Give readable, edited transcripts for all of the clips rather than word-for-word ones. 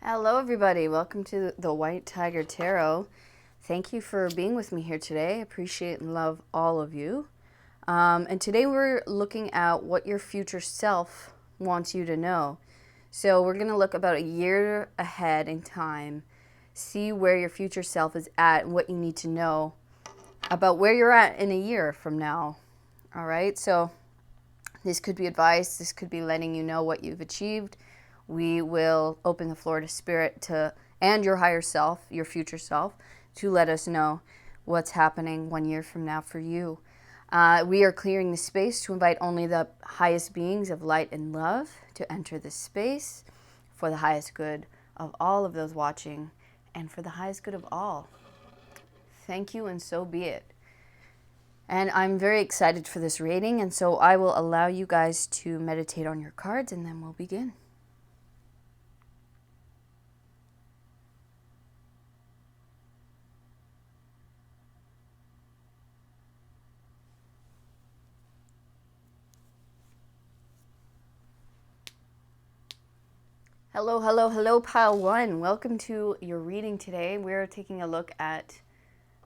Hello everybody, welcome to the White Tiger Tarot. Thank you for being with me here today. Appreciate and love all of you. And today we're looking at what your future self wants you to know. So we're going to look about a year ahead in time, see where your future self is at and what you need to know about where you're at in a year from now. All right, so this could be advice, this could be letting you know what you've achieved. We will open the floor to spirit and your higher self, your future self, to let us know what's happening 1 year from now for you. We are clearing the space to invite only the highest beings of light and love to enter this space for the highest good of all of those watching and for the highest good of all. Thank you, and so be it. And I'm very excited for this reading, and so I will allow you guys to meditate on your cards, and then we'll begin. Hello, hello, hello, pile one. Welcome to your reading today. We're taking a look at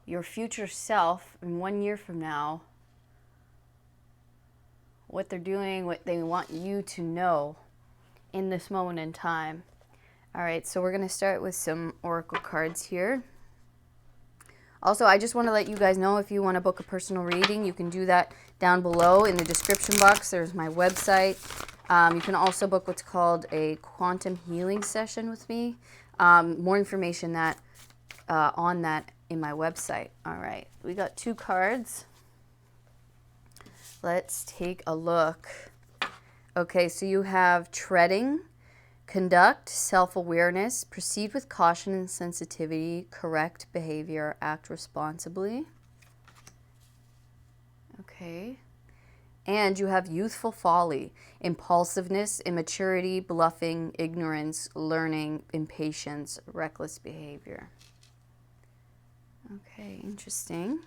your future self in 1 year from now, what they're doing, what they want you to know in this moment in time. All right, so we're going to start with some oracle cards here. Also, I just want to let you guys know, if you want to book a personal reading, you can do that down below in the description box. There's my website. You can also book what's called a quantum healing session with me. More information on that in my website. All right, we got two cards. Let's take a look. Okay, so you have treading, conduct, self-awareness, proceed with caution and sensitivity, correct behavior, act responsibly. Okay. And you have youthful folly, impulsiveness, immaturity, bluffing, ignorance, learning, impatience, reckless behavior. Okay, interesting.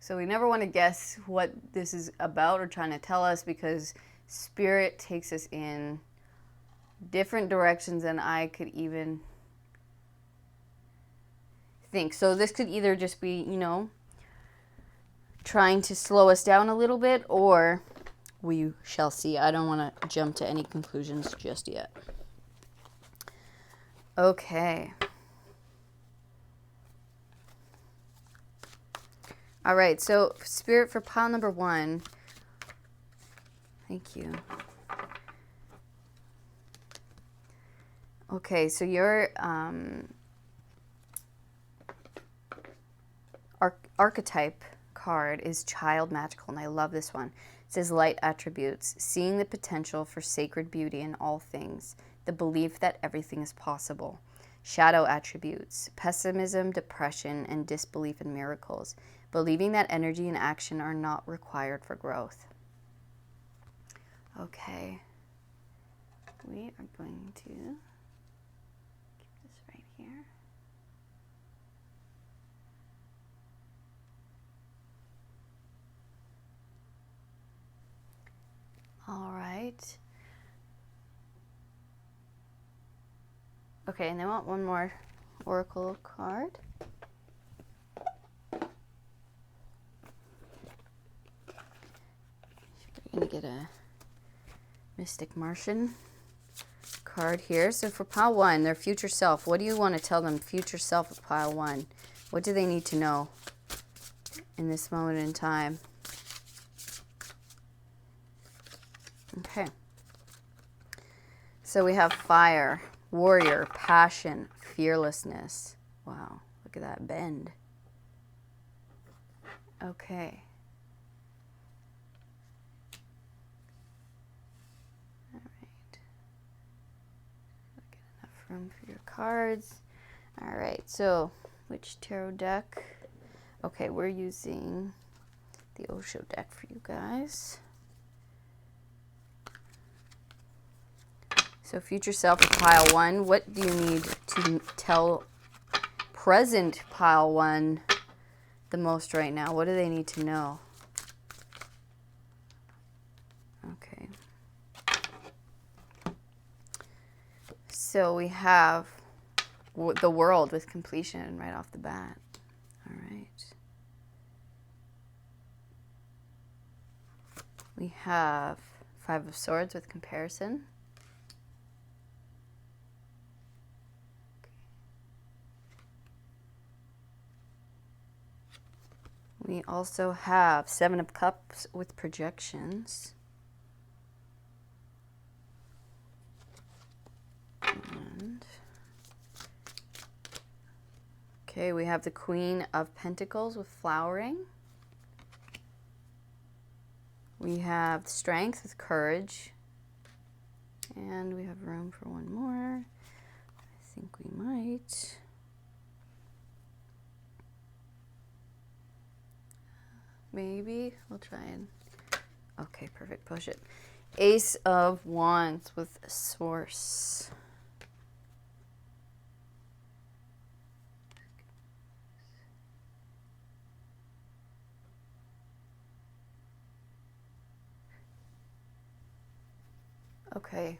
So we never want to guess what this is about or trying to tell us, because Spirit takes us in different directions than I could even think. So this could either just be, trying to slow us down a little bit, or we shall see. I don't want to jump to any conclusions just yet. Okay. All right, so Spirit, for pile number one, thank you. Okay, so your archetype card is child magical, and I love this one. It says light attributes, seeing the potential for sacred beauty in all things, the belief that everything is possible. Shadow attributes, pessimism, depression, and disbelief in miracles, believing that energy and action are not required for growth. Okay, we are going to keep this right here. All right. Okay, and I want one more oracle card. We're going to get a Mystic Martian card here. So for pile one, their future self, what do you want to tell them, future self of pile one? What do they need to know in this moment in time? Okay. So we have fire, warrior, passion, fearlessness. Wow, look at that bend. Okay. All right. Get enough room for your cards. All right, so which tarot deck? Okay, we're using the Osho deck for you guys. So future self of pile one, what do you need to tell present pile one the most right now? What do they need to know? Okay. So we have the world with completion right off the bat. All right. We have Five of Swords with comparison. We also have Seven of Cups with projections. And okay, we have the Queen of Pentacles with flowering. We have Strength with courage. And we have room for one more. I think we might. Maybe. We'll try and... Okay, perfect. Push it. Ace of Wands with Source. Okay.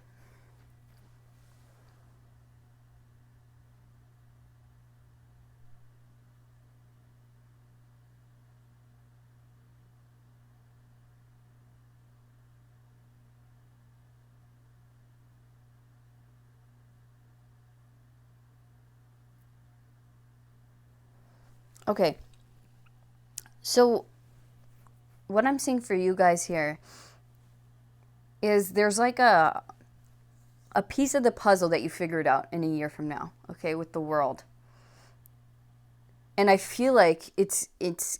Okay. So what I'm seeing for you guys here is there's like a piece of the puzzle that you figured out in a year from now, okay, with the world. And I feel like it's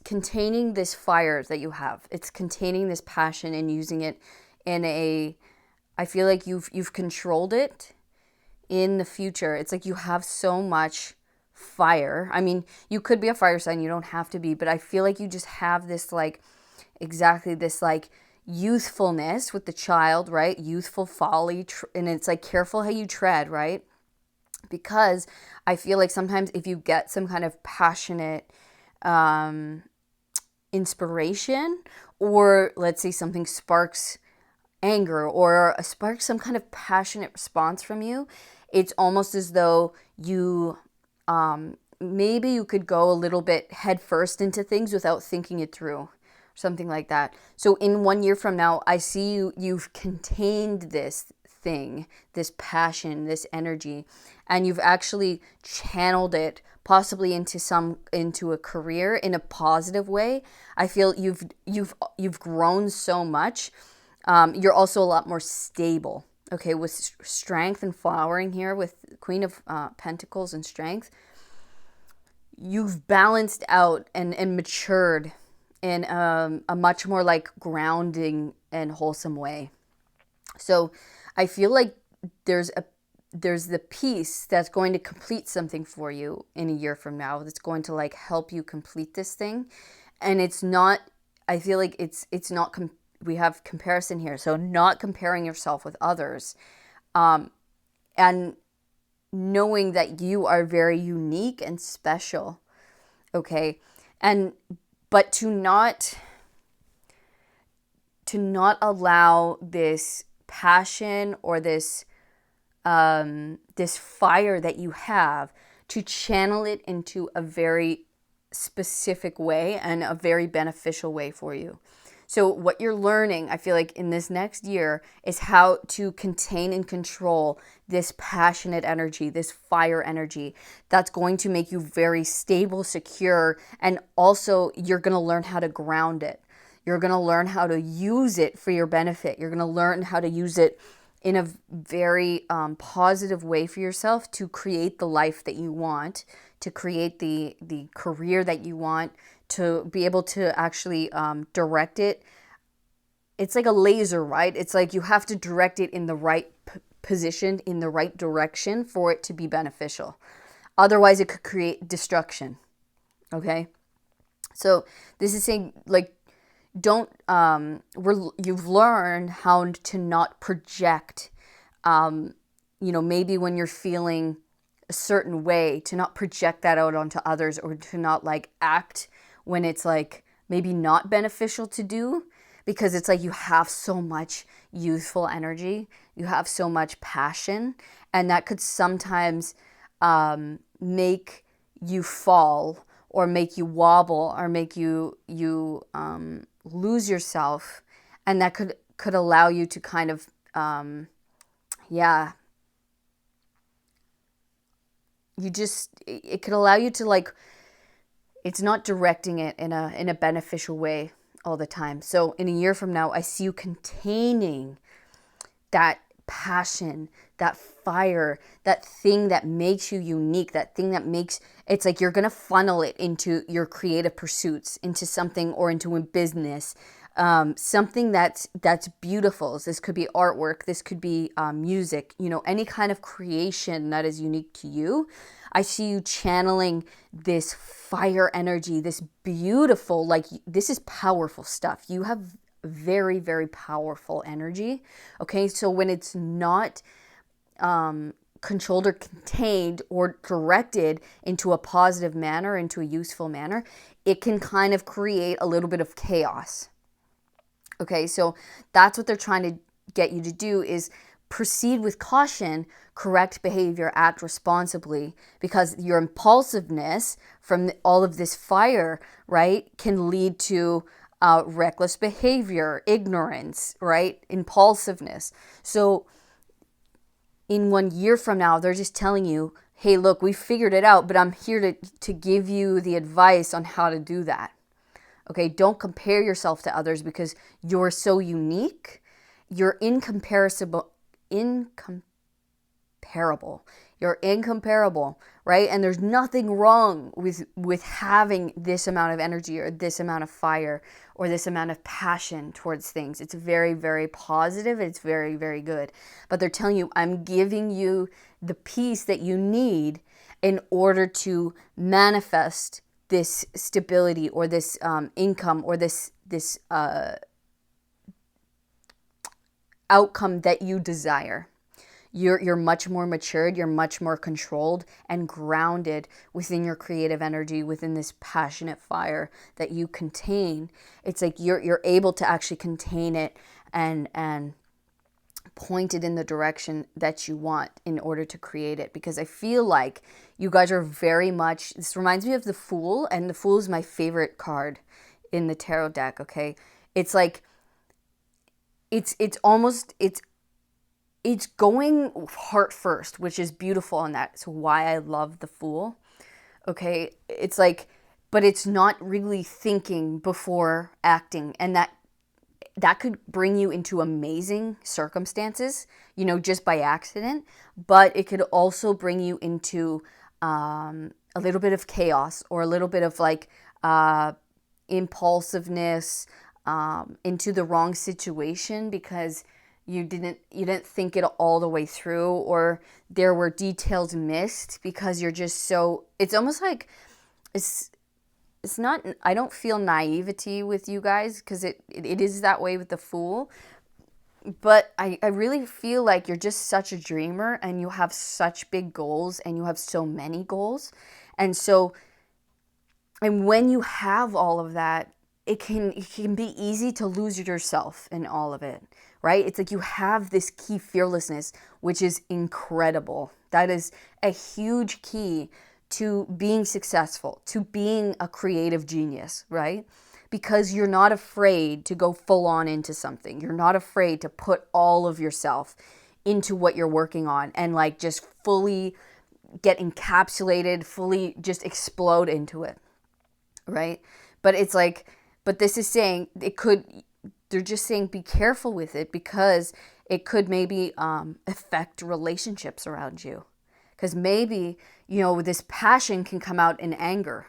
containing this fire that you have. It's containing this passion and using it in a... I feel like you've controlled it in the future. It's like you have so much fire. I mean, you could be a fire sign, you don't have to be, but I feel like you just have this like exactly this like youthfulness with the child, right? Youthful folly, and it's like careful how you tread, right? Because I feel like sometimes if you get some kind of passionate inspiration, or let's say something sparks anger or sparks some kind of passionate response from you, it's almost as though you maybe you could go a little bit head first into things without thinking it through, something like that. So in 1 year from now, I see you've contained this thing, this passion, this energy, and you've actually channeled it possibly into a career in a positive way. I feel you've grown so much. You're also a lot more stable, okay, with strength and flowering here with Queen of Pentacles and strength. You've balanced out and matured in a much more like grounding and wholesome way. So I feel like there's the piece that's going to complete something for you in a year from now, that's going to like help you complete this thing. And it's not, I feel like it's not we have comparison here, so not comparing yourself with others, and knowing that you are very unique and special, okay? And but to not allow this passion or this this fire that you have, to channel it into a very specific way and a very beneficial way for you. So what you're learning, I feel like in this next year, is how to contain and control this passionate energy, this fire energy that's going to make you very stable, secure, and also you're going to learn how to ground it. You're going to learn how to use it for your benefit. You're going to learn how to use it in a very positive way for yourself, to create the life that you want, to create the career that you want, to be able to actually direct it. It's like a laser, right? It's like you have to direct it in the right position, in the right direction for it to be beneficial. Otherwise, it could create destruction, okay? So this is saying, like, don't, you've learned how to not project, maybe when you're feeling a certain way, to not project that out onto others, or to not like act when it's like maybe not beneficial to do, because it's like you have so much youthful energy, you have so much passion, and that could sometimes make you fall or make you wobble or make you lose yourself, and that could allow you to kind of yeah, it could allow you to like, it's not directing it in a beneficial way all the time. So in a year from now, I see you containing that passion, that fire, that thing that makes you unique, that thing that makes, it's like you're going to funnel it into your creative pursuits, into something, or into a business, something that's beautiful. So this could be artwork, this could be music, any kind of creation that is unique to you. I see you channeling this fire energy, this beautiful, like, this is powerful stuff. You have very, very powerful energy. Okay, so when it's not controlled or contained or directed into a positive manner, into a useful manner, it can kind of create a little bit of chaos. Okay, so that's what they're trying to get you to do, is proceed with caution, correct behavior, act responsibly, because your impulsiveness from all of this fire, right, can lead to reckless behavior, ignorance, right, impulsiveness. So in 1 year from now, they're just telling you, hey, look, we figured it out, but I'm here to give you the advice on how to do that. Okay, don't compare yourself to others because you're so unique. You're incomparable. You're incomparable, right? And there's nothing wrong with having this amount of energy or this amount of fire or this amount of passion towards things. It's very, very positive. It's very, very good. But they're telling you, I'm giving you the peace that you need in order to manifest this stability or this income or this outcome that you desire. You're much more matured, you're much more controlled and grounded within your creative energy, within this passionate fire that you contain. It's like you're able to actually contain it and point it in the direction that you want in order to create it. Because I feel like you guys are very much, this reminds me of the Fool, and the Fool is my favorite card in the tarot deck, okay? It's like, it's going heart first, which is beautiful, and that's why I love the Fool. Okay, it's like, but it's not really thinking before acting, and that could bring you into amazing circumstances, just by accident, but it could also bring you into a little bit of chaos or a little bit of like impulsiveness, into the wrong situation because you didn't think it all the way through, or there were details missed because you're just so, it's almost like it's not, I don't feel naivety with you guys because it is that way with the Fool, but I really feel like you're just such a dreamer and you have such big goals and you have so many goals. And so, and when you have all of that, it can be easy to lose yourself in all of it, right? It's like you have this key fearlessness, which is incredible. That is a huge key to being successful, to being a creative genius, right? Because you're not afraid to go full on into something. You're not afraid to put all of yourself into what you're working on and like just fully get encapsulated, fully just explode into it, right? But it's like, but this is saying they're just saying be careful with it because it could maybe affect relationships around you. Because maybe, this passion can come out in anger.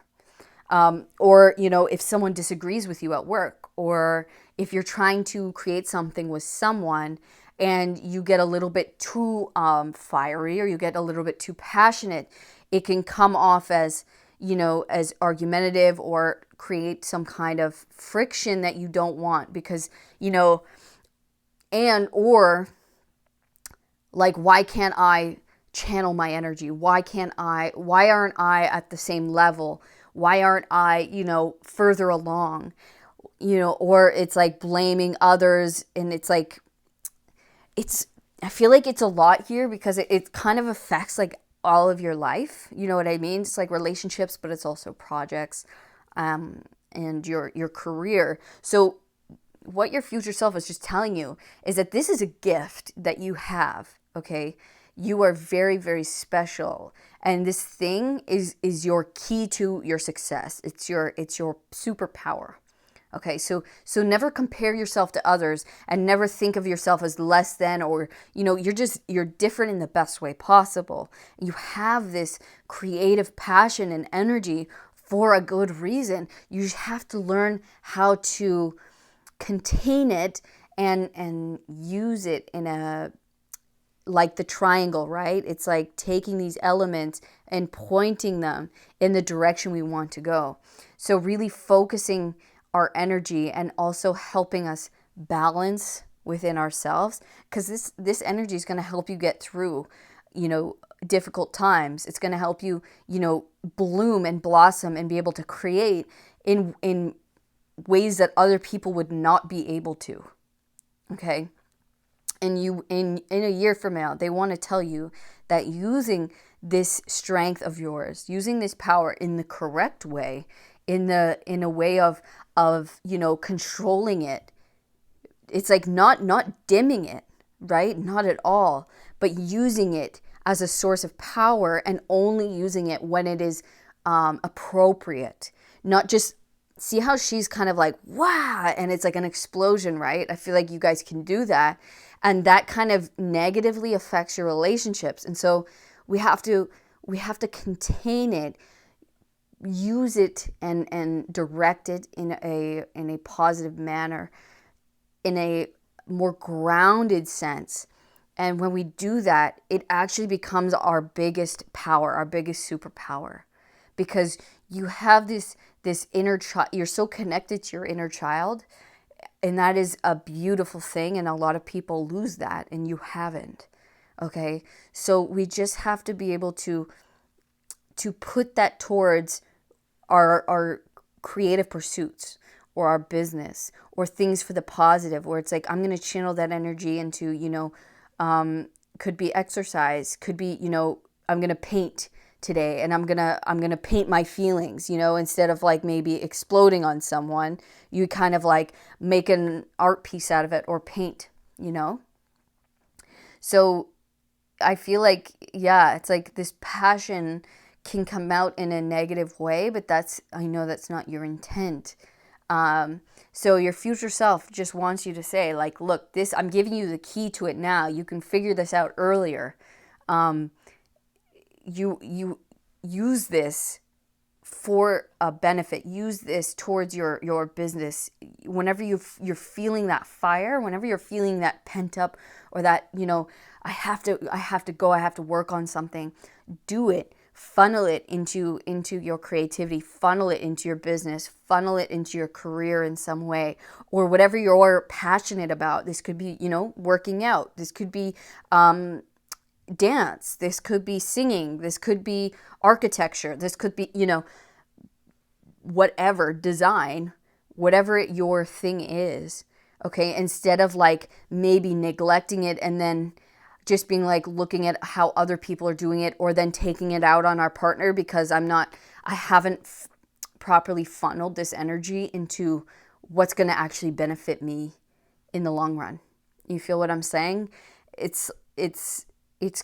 Or, if someone disagrees with you at work, or if you're trying to create something with someone and you get a little bit too fiery or you get a little bit too passionate, it can come off as, as argumentative or create some kind of friction that you don't want because, or like, why can't I channel my energy? Why aren't I at the same level? Why aren't I, further along? or it's like blaming others. And it's like, I feel like it's a lot here because it kind of affects like all of your life. You know what I mean? It's like relationships, but it's also projects, and your career. So what your future self is just telling you is that this is a gift that you have, okay? You are very, very special. And this thing is your key to your success. It's your superpower. Okay, so never compare yourself to others, and never think of yourself as less than, or you're different in the best way possible. You have this creative passion and energy for a good reason. You have to learn how to contain it and use it in a, like the triangle, right? It's like taking these elements and pointing them in the direction we want to go. So really focusing our energy and also helping us balance within ourselves, because this energy is going to help you get through, difficult times. It's going to help you, bloom and blossom and be able to create in ways that other people would not be able to. Okay? And you in a year from now, they want to tell you that using this strength of yours, using this power in the correct way, in a way of controlling it. It's like not dimming it, right? Not at all, but using it as a source of power, and only using it when it is appropriate. Not just, see how she's kind of like, wow, and it's like an explosion, right? I feel like you guys can do that. And that kind of negatively affects your relationships. And so we have to contain it, use it, and direct it in a positive manner, in a more grounded sense. And when we do that, it actually becomes our biggest power, our biggest superpower, because you have this inner child. You're so connected to your inner child, and that is a beautiful thing. And a lot of people lose that, and you haven't. Okay, so we just have to be able to put that towards our creative pursuits, or our business, or things for the positive, where it's like, I'm going to channel that energy into, could be exercise, could be, I'm going to paint today, and I'm going to paint my feelings, instead of like maybe exploding on someone, you kind of like make an art piece out of it, or paint, So I feel like, yeah, it's like this passion can come out in a negative way, but I know that's not your intent. So your future self just wants you to say, like, look, I'm giving you the key to it now. You can figure this out earlier. You use this for a benefit. Use this towards your business. Whenever you're feeling that fire, whenever you're feeling that pent up, or that, I have to go, I have to work on something, do it. Funnel it into your creativity, funnel it into your business, funnel it into your career in some way, or whatever you're passionate about. This could be, working out. This could be dance. This could be singing. This could be architecture. This could be, whatever, design, whatever your thing is. Okay, instead of like maybe neglecting it and then just being like looking at how other people are doing it, or then taking it out on our partner because I haven't properly funneled this energy into what's going to actually benefit me in the long run. You feel what I'm saying? It's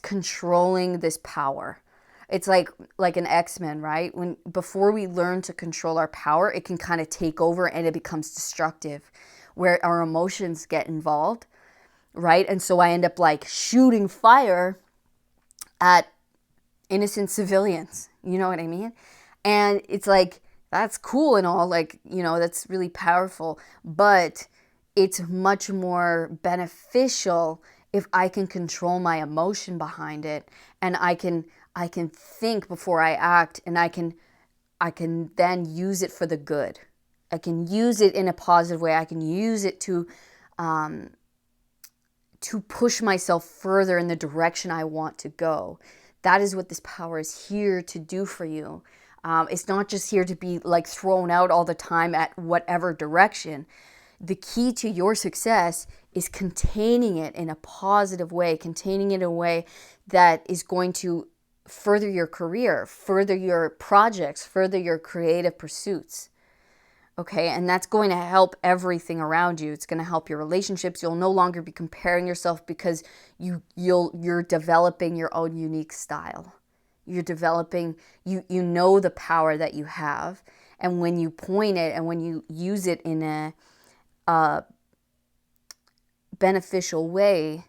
controlling this power. It's like an X-Men, right? Before we learn to control our power, it can kind of take over and it becomes destructive, where our emotions get involved. Right? And so I end up like shooting fire at innocent civilians. You know what I mean? And it's like, that's cool and all, like, that's really powerful, but it's much more beneficial if I can control my emotion behind it, and I can think before I act, and I can then use it for the good. I can use it in a positive way. I can use it to push myself further in the direction I want to go. That is what this power is here to do for you. It's not just here to be like thrown out all the time at whatever direction. The key to your success is containing it in a positive way, containing it in a way that is going to further your career, further your projects, further your creative pursuits. Okay, and that's going to help everything around you. It's going to help your relationships. You'll no longer be comparing yourself because you're developing your own unique style. You're developing, you know the power that you have, and when you point it and when you use it in a beneficial way,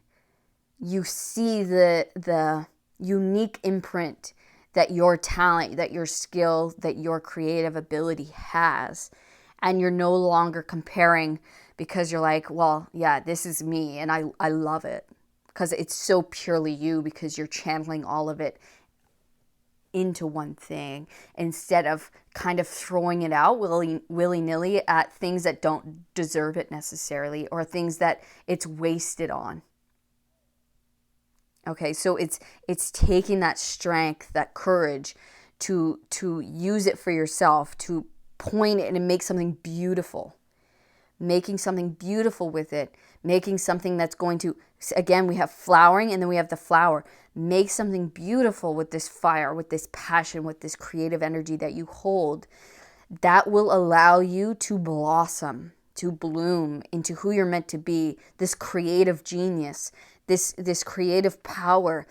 you see the unique imprint that your talent, that your skill, that your creative ability has. And you're no longer comparing because you're like, well, yeah, this is me and I love it. Because it's so purely you, because you're channeling all of it into one thing instead of kind of throwing it out willy-nilly at things that don't deserve it necessarily, or things that it's wasted on. Okay, so it's taking that strength, that courage to use it for yourself, to point it and make something beautiful. Making something beautiful with it, making something that's going to, again, we have flowering and then we have the flower. Make something beautiful with this fire, with this passion, with this creative energy that you hold. That will allow you to blossom, to bloom into who you're meant to be, this creative genius, this creative power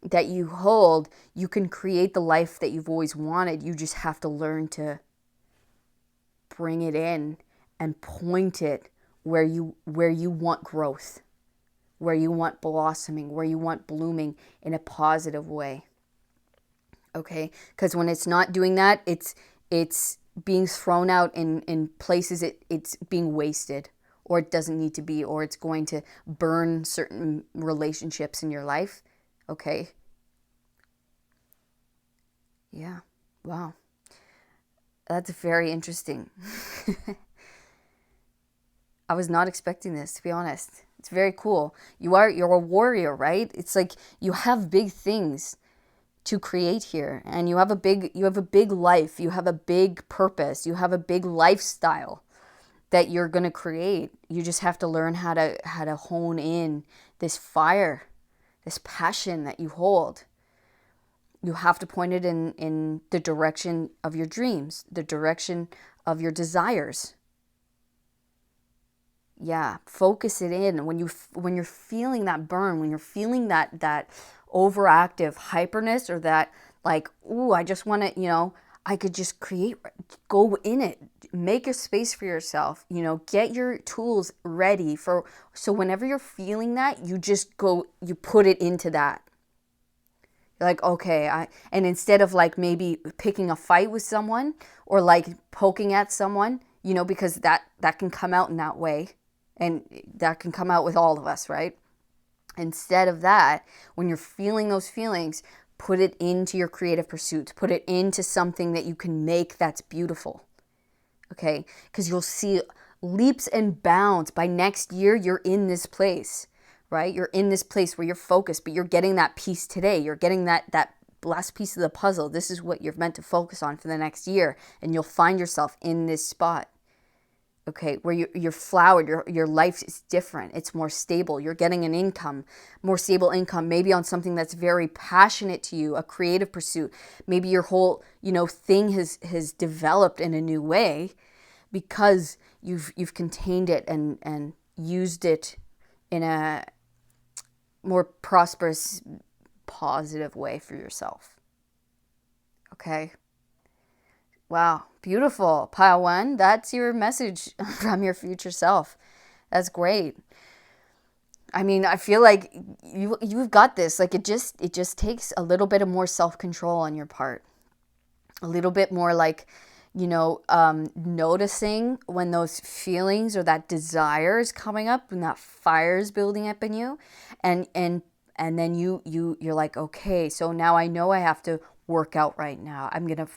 that you hold. You can create the life that you've always wanted. You just have to learn to bring it in and point it where you want growth, where you want blossoming, where you want blooming in a positive way. Okay? Because when it's not doing that, it's being thrown out in places it's being wasted, or it doesn't need to be, or it's going to burn certain relationships in your life. Okay? Yeah. Wow. That's very interesting. I was not expecting this, to be honest. It's very cool. You're a warrior, right? It's like you have big things to create here, and you have a big life, you have a big purpose, you have a big lifestyle that you're going to create. You just have to learn how to hone in this fire, this passion that you hold. You have to point it in the direction of your dreams, the direction of your desires. Yeah, focus it in. When you're feeling that burn, when you're feeling that overactive hyperness, or that like, ooh, I just want to, I could just create, go in it, make a space for yourself, get your tools ready so whenever you're feeling that, you just go, you put it into that. You're like, okay, and instead of like maybe picking a fight with someone or like poking at someone, because that can come out in that way. And that can come out with all of us, right? Instead of that, when you're feeling those feelings, put it into your creative pursuits. Put it into something that you can make that's beautiful. Okay? Because you'll see leaps and bounds. By next year, you're in this place, right? You're in this place where you're focused, but you're getting that piece today. You're getting that last piece of the puzzle. This is what you're meant to focus on for the next year. And you'll find yourself in this spot. Okay, where you're flowered, your life is different. It's more stable. You're getting an income, more stable income, maybe on something that's very passionate to you, a creative pursuit. Maybe your whole, thing has developed in a new way because you've contained it and used it in a more prosperous, positive way for yourself. Okay? Wow, beautiful. Pile one, that's your message from your future self. That's great. I mean, I feel like you've got this. Like it just takes a little bit of more self-control on your part. A little bit more like, noticing when those feelings or that desire is coming up and that fire is building up in you. And then you're like, okay, so now I know I have to work out right now. I'm going to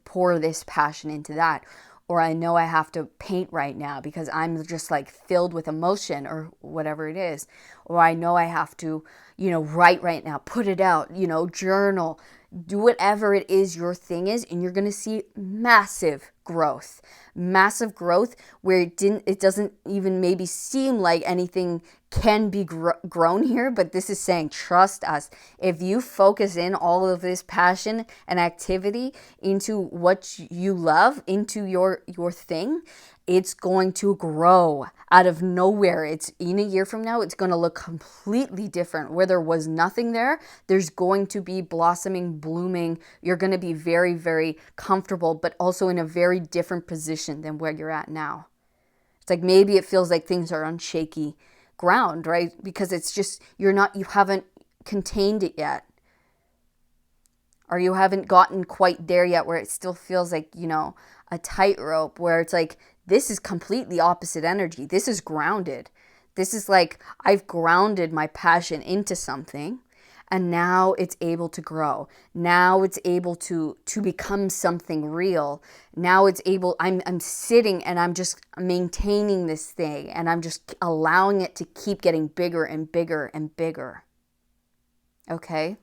pour this passion into that. Or I know I have to paint right now because I'm just like filled with emotion or whatever it is. Or I know I have to, write right now, put it out, journal, do whatever it is your thing is, and you're going to see massive growth. Massive growth where it doesn't even maybe seem like anything can be grown here, but this is saying, trust us. If you focus in all of this passion and activity into what you love, into your thing, it's going to grow out of nowhere. It's in a year from now, it's going to look completely different. Where there was nothing there, there's going to be blossoming, blooming. You're going to be very, very comfortable, but also in a very different position than where you're at now. It's like maybe it feels like things are on shaky ground, right? Because it's just, you haven't contained it yet. Or you haven't gotten quite there yet where it still feels like, a tightrope where it's like, this is completely opposite energy. This is grounded. This is like, I've grounded my passion into something, and now it's able to grow. Now it's able to become something real. Now it's able, I'm sitting and I'm just maintaining this thing, and I'm just allowing it to keep getting bigger and bigger and bigger. Okay?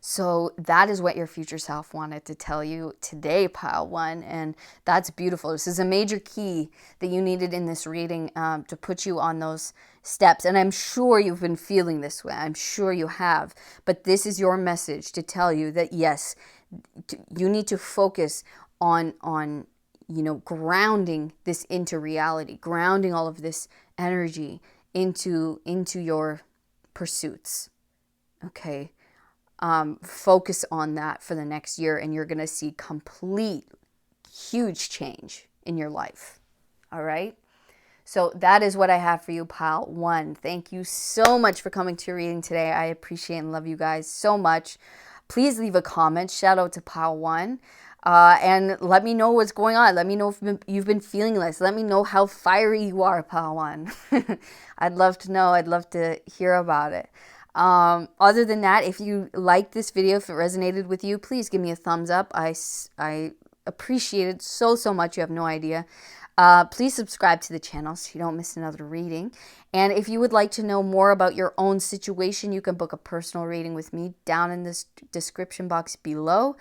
So that is what your future self wanted to tell you today, pile one. And that's beautiful. This is a major key that you needed in this reading to put you on those steps. And I'm sure you've been feeling this way. I'm sure you have. But this is your message to tell you that, yes, you need to focus on grounding this into reality, grounding all of this energy into your pursuits. Okay? Focus on that for the next year, and you're going to see complete, huge change in your life. All right? So that is what I have for you, pile one. Thank you so much for coming to your reading today. I appreciate and love you guys so much. Please leave a comment. Shout out to pile one. And let me know what's going on. Let me know if you've been feeling this. Let me know how fiery you are, pile one. I'd love to know. I'd love to hear about it. Other than that, if you liked this video, if it resonated with you, please give me a thumbs up. I appreciate it so much. You have no idea. Please subscribe to the channel so you don't miss another reading. And if you would like to know more about your own situation, you can book a personal reading with me down in this description box below.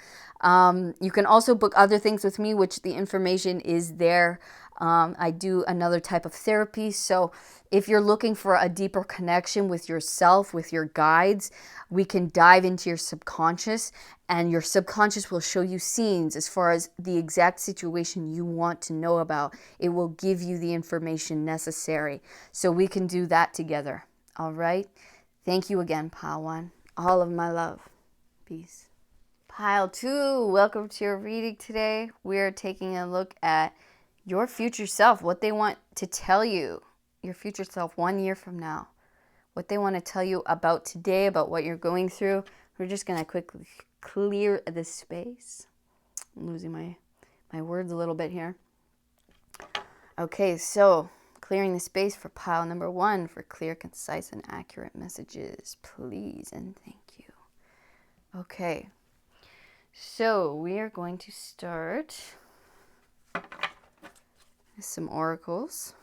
You can also book other things with me, which the information is there. I do another type of therapy. So if you're looking for a deeper connection with yourself, with your guides, we can dive into your subconscious, and your subconscious will show you scenes as far as the exact situation you want to know about. It will give you the information necessary. So we can do that together. All right. Thank you again, pile one. All of my love. Peace. Pile two, welcome to your reading today. We're taking a look at your future self, what they want to tell you, your future self 1 year from now, what they want to tell you about today, about what you're going through. We're just going to quickly clear the space. I'm losing my words a little bit here. Okay, so clearing the space for pile number one for clear, concise, and accurate messages, please and thank you. Okay, so we are going to start some oracles.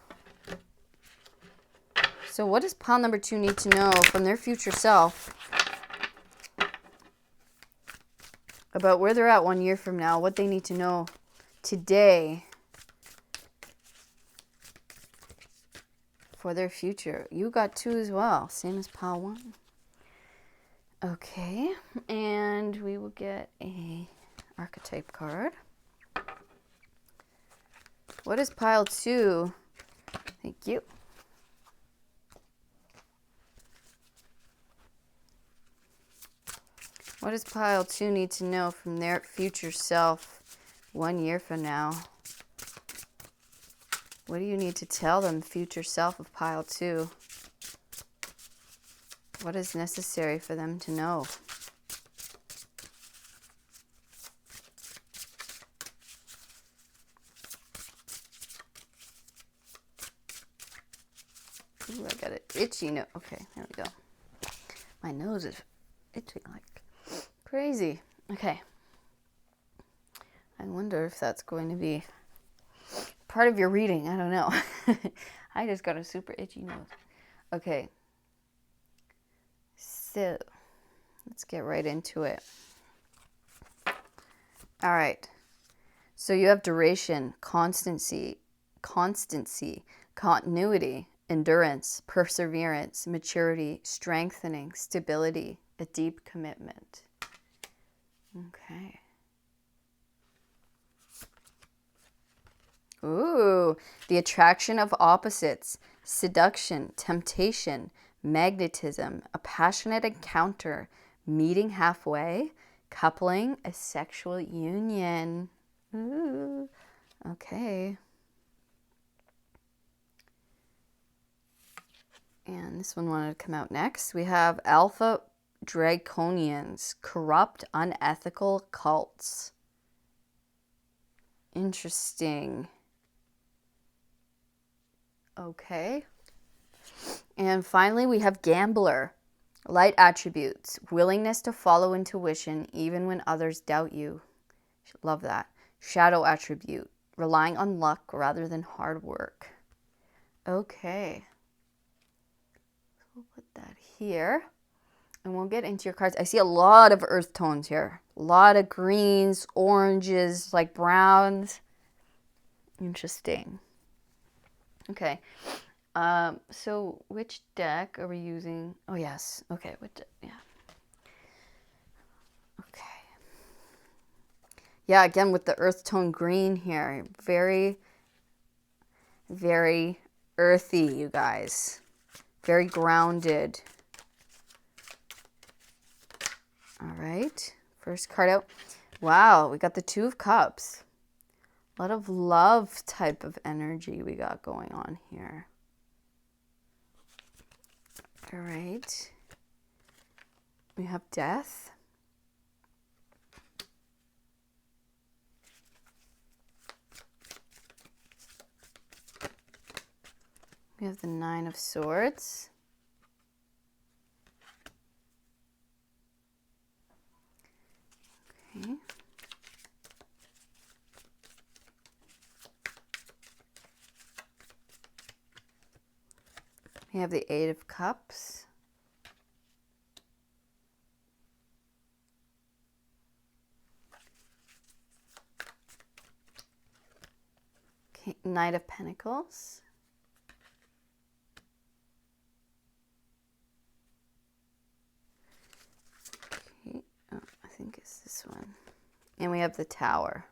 So what does pile number two need to know from their future self about where they're at 1 year from now, what they need to know today for their future? You got two as well, same as pile one. Okay, and we will get a archetype card. What is pile two? Thank you. What does pile two need to know from their future self 1 year from now? What do you need to tell them, future self of pile two? What is necessary for them to know? Ooh, I got an itchy nose. Okay, there we go. My nose is itching like crazy. Okay. I wonder if that's going to be part of your reading. I don't know. I just got a super itchy nose. Okay. So, let's get right into it. All right. So you have duration, constancy, continuity, endurance, perseverance, maturity, strengthening, stability, a deep commitment. Okay. Ooh, the attraction of opposites, seduction, temptation, magnetism, a passionate encounter, meeting halfway, coupling, a sexual union. Ooh, okay. And this one wanted to come out next. We have Alpha Draconians, corrupt, unethical cults. Interesting. Okay. And finally, we have Gambler, light attributes, willingness to follow intuition even when others doubt you. Love that. Shadow attribute, relying on luck rather than hard work. Okay. We'll put that here. And we'll get into your cards. I see a lot of earth tones here. A lot of greens, oranges, like browns. Interesting. Okay. So which deck are we using? Oh, yes. Okay. Yeah. Okay. Yeah, again, with the earth tone green here. Very, very earthy, you guys. Very grounded. All right. First card out. Wow, we got the Two of Cups. A lot of love type of energy we got going on here. All right. We have Death. We have the Nine of Swords. Okay. We have the Eight of Cups. Okay, Knight of Pentacles. Okay, oh, I think it's this one. And we have the Tower.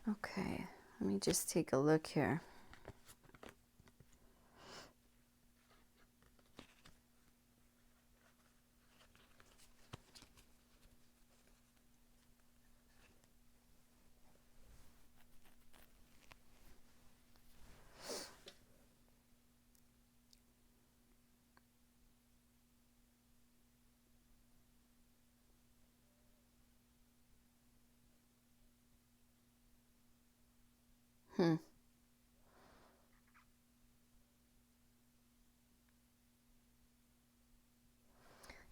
Okay, let me just take a look here.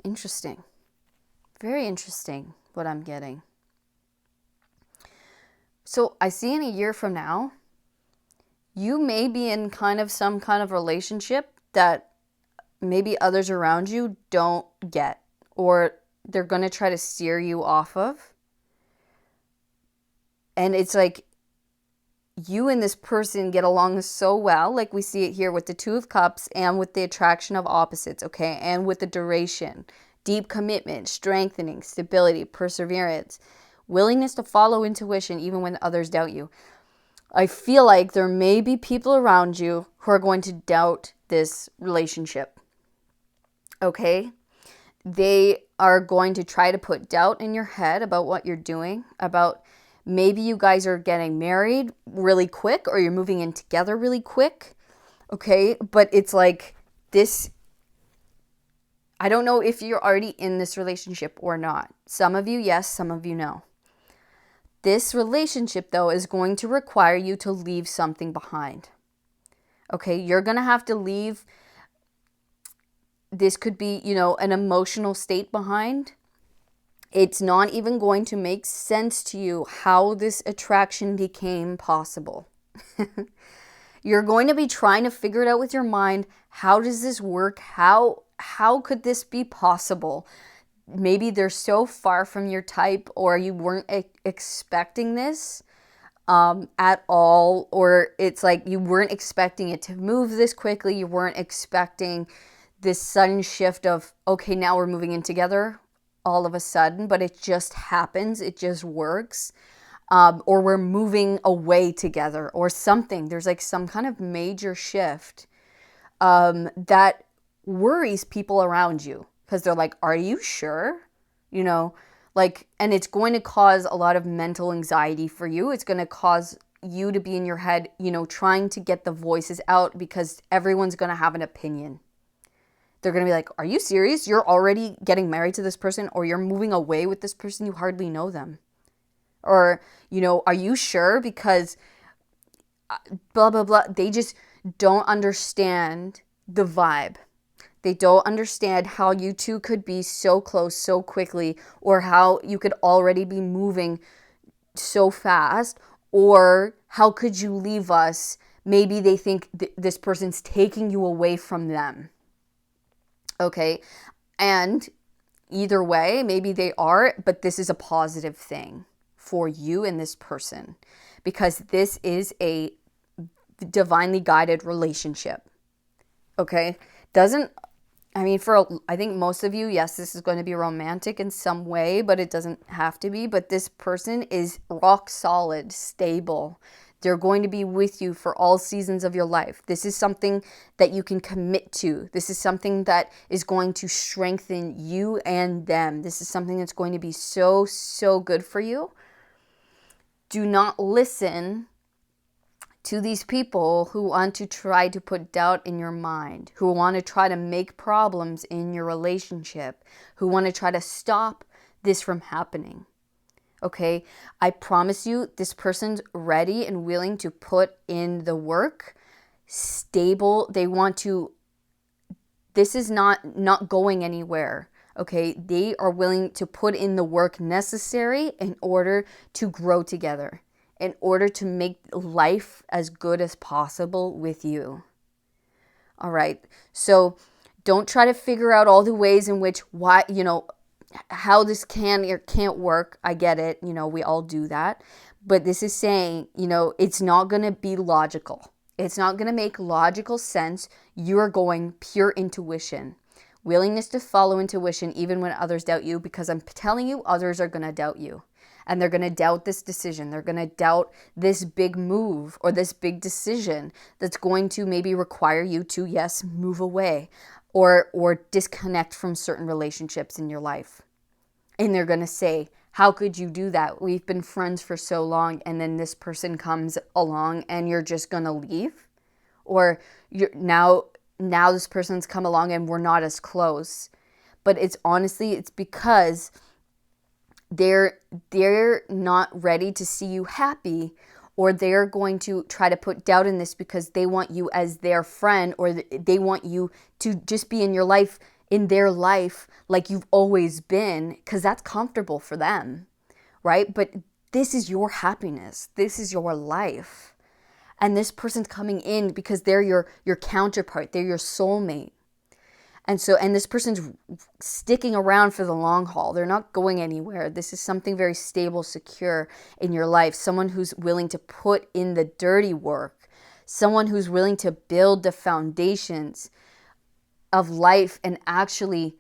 Interesting. Very interesting what I'm getting. So I see in a year from now, you may be in kind of some kind of relationship that maybe others around you don't get, or they're going to try to steer you off of. And it's like you and this person get along so well, like we see it here with the Two of Cups and with the attraction of opposites, okay? And with the duration, deep commitment, strengthening, stability, perseverance, willingness to follow intuition even when others doubt you. I feel like there may be people around you who are going to doubt this relationship, okay? They are going to try to put doubt in your head about what you're doing, about maybe you guys are getting married really quick or you're moving in together really quick, okay? But it's like this, I don't know if you're already in this relationship or not. Some of you, yes, some of you, no. This relationship, though, is going to require you to leave something behind, okay? You're going to have to leave. This could be, an emotional state behind. It's not even going to make sense to you how this attraction became possible. You're going to be trying to figure it out with your mind. How does this work? How could this be possible? Maybe they're so far from your type, or you weren't expecting this at all, or it's like you weren't expecting it to move this quickly. You weren't expecting this sudden shift of, okay, now we're moving in together all of a sudden, but it just happens. It just works. Or we're moving away together or something. There's like some kind of major shift that worries people around you, because they're like, are you sure? You know, like, and it's going to cause a lot of mental anxiety for you. It's going to cause you to be in your head, you know, trying to get the voices out, because everyone's going to have an opinion. They're going to be like, are you serious? You're already getting married to this person, or you're moving away with this person. You hardly know them. Or, you know, are you sure? Because blah, blah, blah. They just don't understand the vibe. They don't understand how you two could be so close so quickly, or how you could already be moving so fast, or how could you leave us? Maybe they think this person's taking you away from them. Okay. And either way, maybe they are, but this is a positive thing for you and this person, because this is a divinely guided relationship. Okay. I think most of you, yes, this is going to be romantic in some way, but it doesn't have to be. But this person is rock solid, stable. They're going to be with you for all seasons of your life. This is something that you can commit to. This is something that is going to strengthen you and them. This is something that's going to be so, so good for you. Do not listen to these people who want to try to put doubt in your mind, who want to try to make problems in your relationship, who want to try to stop this from happening. Okay, I promise you, this person's ready and willing to put in the work, stable. They want to, this is not going anywhere. Okay, they are willing to put in the work necessary in order to grow together, in order to make life as good as possible with you. All right, so don't try to figure out all the ways in which, why, you know, how this can or can't work. I get it. You know, we all do that. But this is saying, you know, it's not going to be logical. It's not going to make logical sense. You're going pure intuition. Willingness to follow intuition even when others doubt you, because I'm telling you, others are going to doubt you. And they're going to doubt this decision. They're going to doubt this big move or this big decision that's going to maybe require you to, yes, move away or disconnect from certain relationships in your life. And they're going to say, how could you do that? We've been friends for so long, and then this person comes along and you're just going to leave? Or now this person's come along and we're not as close. But it's because they're not ready to see you happy, or they're going to try to put doubt in this because they want you as their friend, or they want you to just be in their life like you've always been, because that's comfortable for them, right? But this is your happiness. This is your life. And this person's coming in because they're your counterpart. They're your soulmate. And this person's sticking around for the long haul. They're not going anywhere. This is something very stable, secure in your life. Someone who's willing to put in the dirty work. Someone who's willing to build the foundations of life and actually,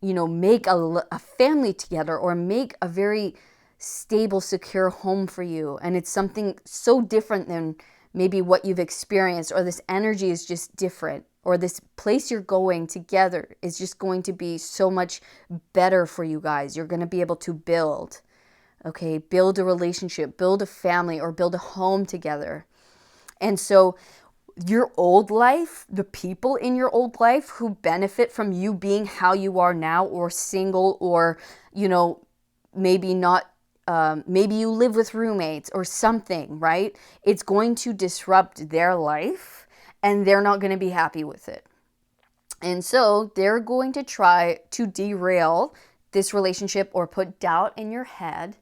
you know, make a family together, or make a very stable, secure home for you. And it's something so different than maybe what you've experienced, or this energy is just different, or this place you're going together is just going to be so much better for you guys. You're going to be able to build a relationship, build a family, or build a home together. And so your old life, the people in your old life who benefit from you being how you are now, or single, or, you know, maybe not, maybe you live with roommates or something, right? It's going to disrupt their life, and they're not going to be happy with it. And so they're going to try to derail this relationship or put doubt in your head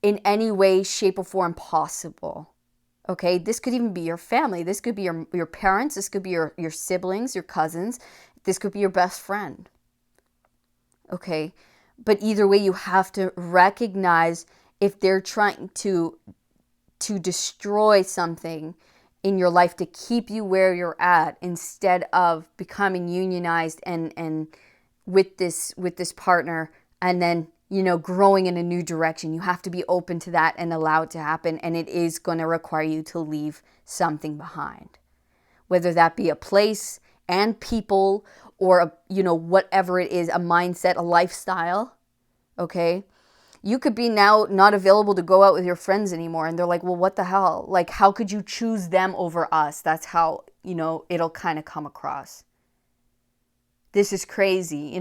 in any way, shape, or form possible. Okay, this could even be your family. This could be your parents. This could be your siblings, your cousins. This could be your best friend. Okay, but either way, you have to recognize if they're trying to destroy something in your life to keep you where you're at, instead of becoming unionized and with this partner, and then growing in a new direction. You have to be open to that and allow it to happen, and it is going to require you to leave something behind, whether that be a place and people, or whatever it is, a mindset, a lifestyle. Okay, you could be now not available to go out with your friends anymore, and they're like, well, what the hell, like, how could you choose them over us? That's how it'll kind of come across. This is crazy,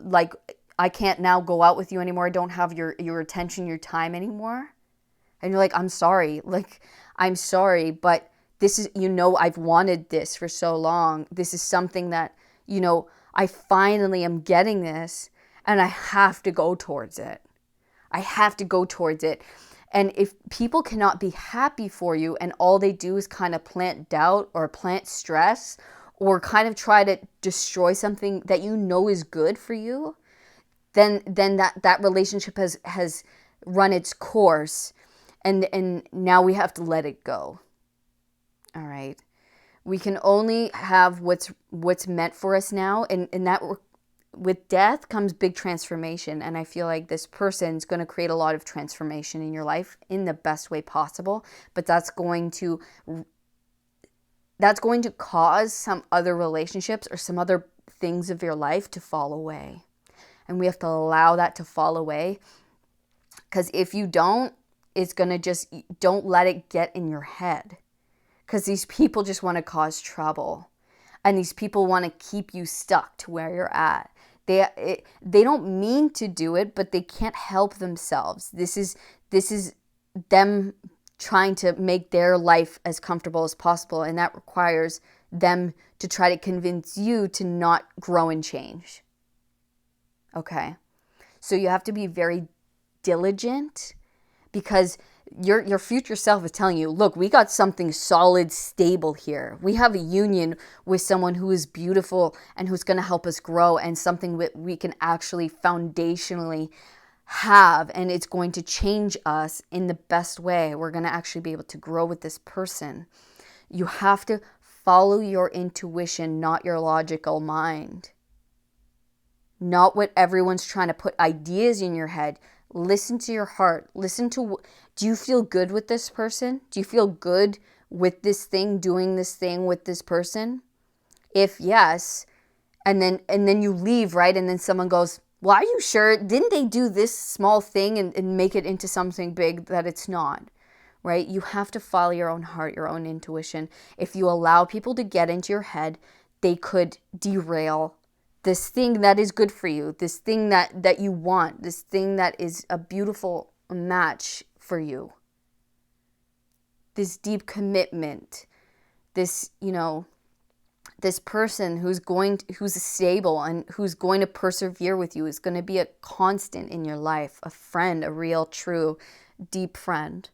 like, I can't now go out with you anymore. I don't have your attention, your time anymore. And you're like, I'm sorry. Like, I'm sorry, but this is, I've wanted this for so long. This is something that, I finally am getting this, and I have to go towards it. I have to go towards it. And if people cannot be happy for you, and all they do is kind of plant doubt or plant stress, or kind of try to destroy something that is good for you, then that relationship has run its course, and now we have to let it go. All right, we can only have what's meant for us now, and that with death comes big transformation. And I feel like this person's going to create a lot of transformation in your life in the best way possible, but that's going to cause some other relationships or some other things of your life to fall away. And we have to allow that to fall away, because if you don't, it's going to don't let it get in your head, because these people just want to cause trouble, and these people want to keep you stuck to where you're at. They don't mean to do it, but they can't help themselves. This is them trying to make their life as comfortable as possible, and that requires them to try to convince you to not grow and change. Okay, so you have to be very diligent, because your future self is telling you, look, we got something solid, stable here. We have a union with someone who is beautiful and who's going to help us grow, and something that we can actually foundationally have, and it's going to change us in the best way. We're going to actually be able to grow with this person. You have to follow your intuition, not your logical mind. Not what everyone's trying to put ideas in your head. Listen to your heart. Listen to, do you feel good with this person? Do you feel good with this thing, doing this thing with this person? If yes, and then you leave, right? And then someone goes, well, are you sure? Didn't they do this small thing and make it into something big that it's not? Right? You have to follow your own heart, your own intuition. If you allow people to get into your head, they could derail this thing that is good for you, this thing that you want, this thing that is a beautiful match for you. This deep commitment, this, this person who's stable and who's going to persevere with you, is going to be a constant in your life, a friend, a real, true, deep friend.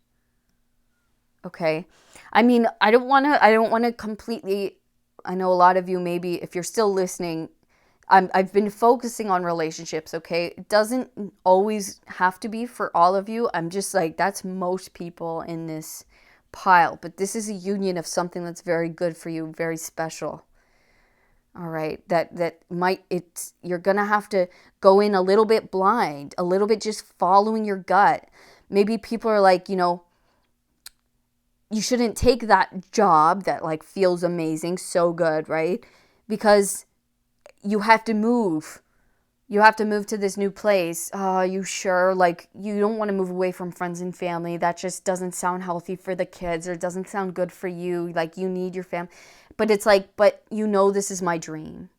Okay? I mean, I don't want to completely, I know a lot of you, maybe if you're still listening, I've been focusing on relationships, okay? It doesn't always have to be for all of you. I'm just like, that's most people in this pile. But this is a union of something that's very good for you, very special. All right, you're going to have to go in a little bit blind, a little bit just following your gut. Maybe people are like, you shouldn't take that job that like feels amazing, so good, right? Because you have to move. You have to move to this new place. Oh, you sure? Like, you don't want to move away from friends and family. That just doesn't sound healthy for the kids, or it doesn't sound good for you. Like, you need your family. But it's like, but this is my dream.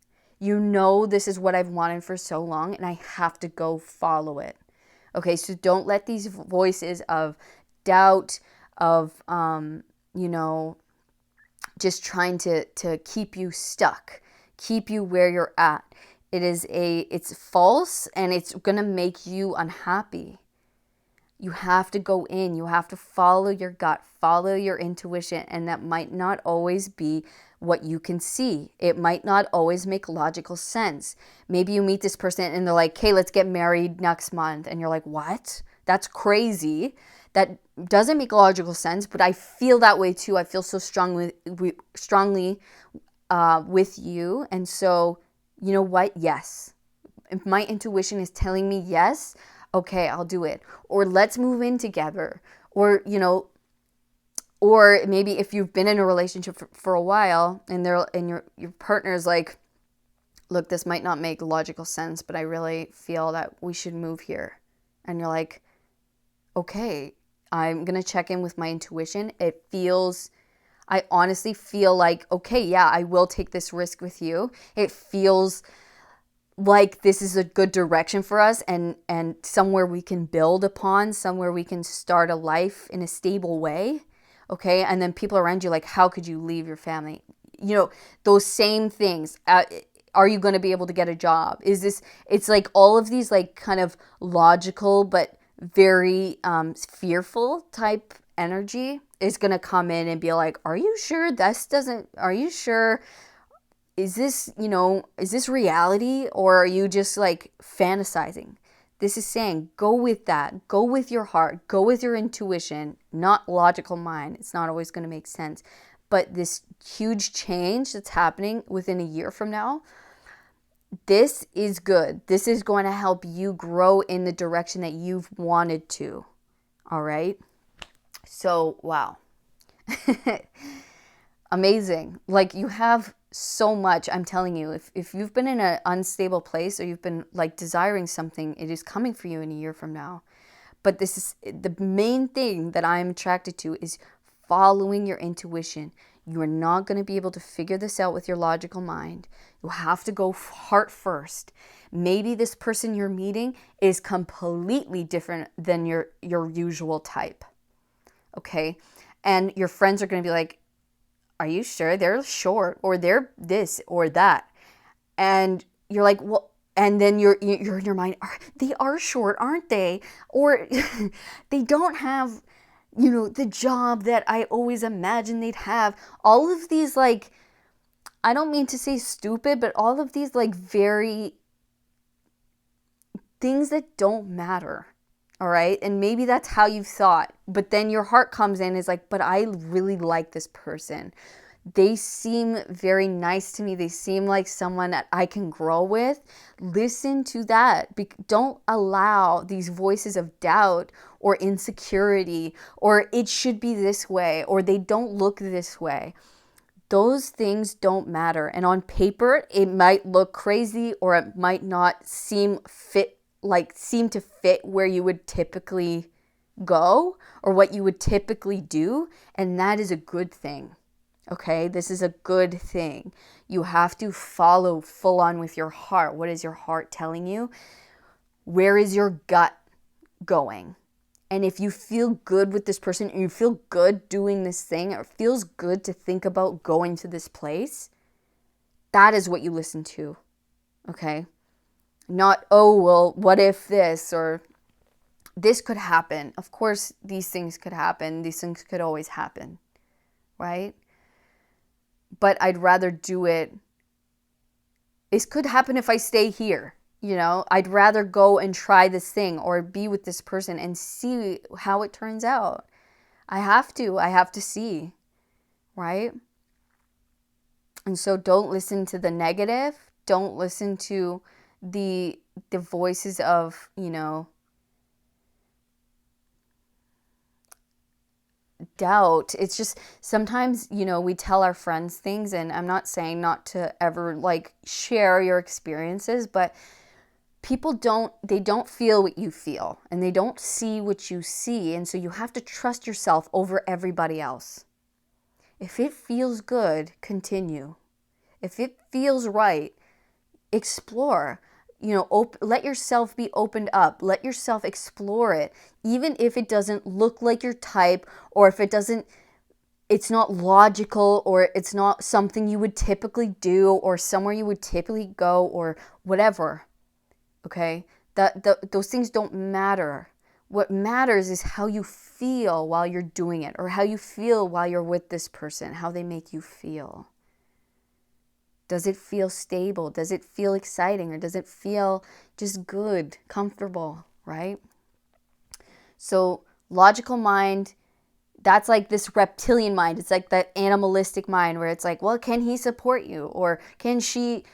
This is what I've wanted for so long, and I have to go follow it. Okay, so don't let these voices of doubt, of, just trying to keep you stuck, keep you where you're at. It's false, and it's going to make you unhappy. You have to go in. You have to follow your gut, follow your intuition. And that might not always be what you can see. It might not always make logical sense. Maybe you meet this person and they're like, hey, let's get married next month. And you're like, what? That's crazy. That doesn't make logical sense, but I feel that way too. I feel so strongly with you. And so, you know what? Yes. If my intuition is telling me yes, okay, I'll do it. Or let's move in together. Or, or maybe if you've been in a relationship for a while and your partner is like, look, this might not make logical sense, but I really feel that we should move here. And you're like, okay, I'm going to check in with my intuition. I honestly feel like, okay, yeah, I will take this risk with you. It feels like this is a good direction for us and somewhere we can build upon, somewhere we can start a life in a stable way. Okay. And then people around you, like, how could you leave your family? Those same things. Are you going to be able to get a job? It's like all of these like kind of logical, but very fearful type energy is going to come in and be like, are you sure are you sure? Is this reality, or are you just like fantasizing? This is saying, go with that. Go with your heart. Go with your intuition, not logical mind. It's not always going to make sense. But this huge change that's happening within a year from now, this is good. This is going to help you grow in the direction that you've wanted to. All right? So, wow. Amazing. Like, you have so much. I'm telling you, if you've been in an unstable place, or you've been like desiring something, it is coming for you in a year from now. But this is the main thing that I'm attracted to, is following your intuition. You are not going to be able to figure this out with your logical mind. You have to go heart first. Maybe this person you're meeting is completely different than your usual type. Okay? And your friends are going to be like, are you sure? They're short, or they're this or that. And you're like, well, and then you're in your mind, they are short, aren't they? Or they don't have, the job that I always imagined they'd have. All of these, like, I don't mean to say stupid, but all of these like very things that don't matter. All right. And maybe that's how you thought. But then your heart comes in, is like, but I really like this person. They seem very nice to me. They seem like someone that I can grow with. Listen to that. Don't allow these voices of doubt or insecurity, or it should be this way, or they don't look this way. Those things don't matter. And on paper, it might look crazy, or it might not seem to fit where you would typically go, or what you would typically do. And that is a good thing. Okay, this is a good thing. You have to follow full on with your heart. What is your heart telling you? Where is your gut going? And if you feel good with this person, and you feel good doing this thing, or it feels good to think about going to this place, that is what you listen to. Okay? Not, oh, well, what if this, or this could happen. Of course, these things could happen. These things could always happen, right? But I'd rather do it. This could happen if I stay here. I'd rather go and try this thing, or be with this person and see how it turns out. I have to see, right? And so don't listen to the negative. Don't listen to the voices of, doubt. It's just sometimes, we tell our friends things, and I'm not saying not to ever like share your experiences, but people don't feel what you feel, and they don't see what you see. And so you have to trust yourself over everybody else. If it feels good, continue. If it feels right, explore. Let yourself be opened up. Let yourself explore it. Even if it doesn't look like your type, or if it's not logical, or it's not something you would typically do, or somewhere you would typically go, or whatever. Okay? Those things don't matter. What matters is how you feel while you're doing it, or how you feel while you're with this person, how they make you feel. Does it feel stable? Does it feel exciting? Or does it feel just good, comfortable, right? So logical mind, that's like this reptilian mind. It's like that animalistic mind where it's like, well, can he support you? Or can she,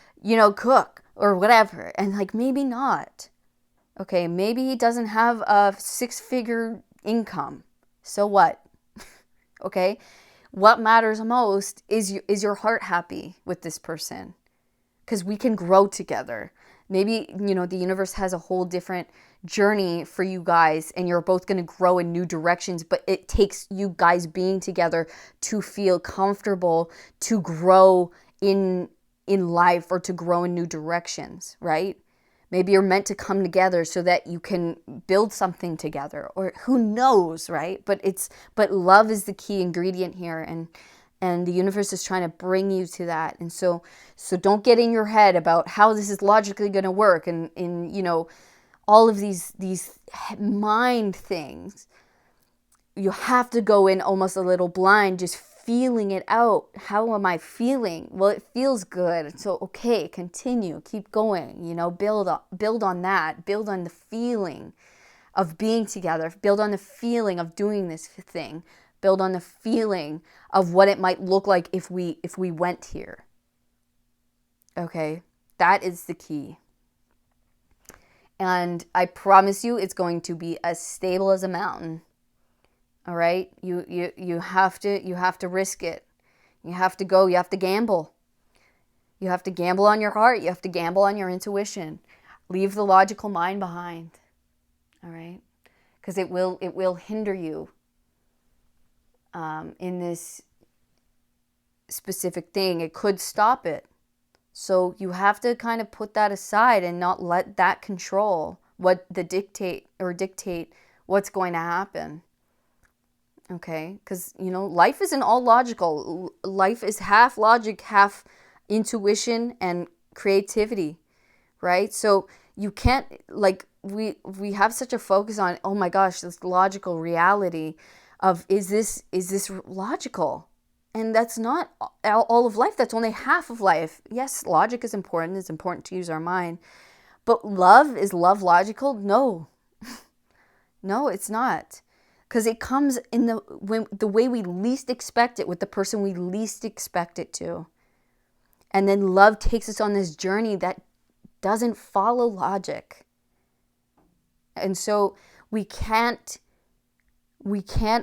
cook or whatever? And like, maybe not. Okay, maybe he doesn't have a 6-figure income. So what? Okay? What matters most is your heart happy with this person? Because we can grow together. Maybe, the universe has a whole different journey for you guys, and you're both going to grow in new directions, but it takes you guys being together to feel comfortable, to grow in life, or to grow in new directions, right? Maybe you're meant to come together so that you can build something together, or who knows, right? But love is the key ingredient here, and the universe is trying to bring you to that. And so don't get in your head about how this is logically going to work, and all of these mind things. You have to go in almost a little blind, just feeling it out. How am I feeling? Well, it feels good. So, okay, continue, keep going, build on that, build on the feeling of being together, build on the feeling of doing this thing, build on the feeling of what it might look like if we went here. Okay, that is the key. And I promise you, it's going to be as stable as a mountain. All right, you have to risk it. You have to go. You have to gamble. You have to gamble on your heart. You have to gamble on your intuition. Leave the logical mind behind. All right, because it will hinder you in this specific thing. It could stop it. So you have to kind of put that aside and not let that control dictate what's going to happen. Okay, because life isn't all logical. Life is half logic, half intuition and creativity, right? So you can't, like, we have such a focus on, oh my gosh, this logical reality of is this logical? And that's not all of life. That's only half of life. Yes, logic is important. It's important to use our mind. But is love logical? No. No, it's not. Because it comes in the way we least expect it, with the person we least expect it to. And then love takes us on this journey that doesn't follow logic. And so we can't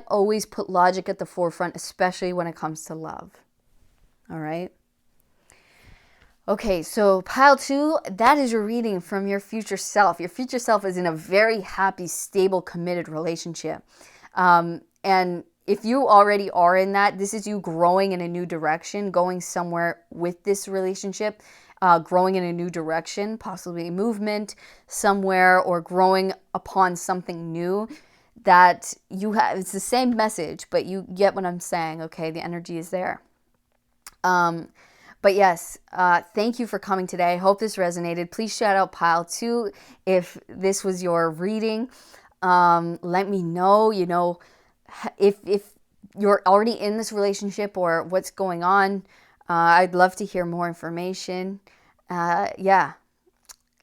always put logic at the forefront, especially when it comes to love. All right? Okay, so pile 2, that is your reading from your future self. Your future self is in a very happy, stable, committed relationship. And if you already are in that, this is you growing in a new direction, going somewhere with this relationship, growing in a new direction, possibly movement somewhere, or growing upon something new that you have. It's the same message, but you get what I'm saying. Okay, the energy is there. But yes, thank you for coming today. I hope this resonated. Please shout out pile 2 if this was your reading. Let me know, if you're already in this relationship or what's going on. I'd love to hear more information. Yeah,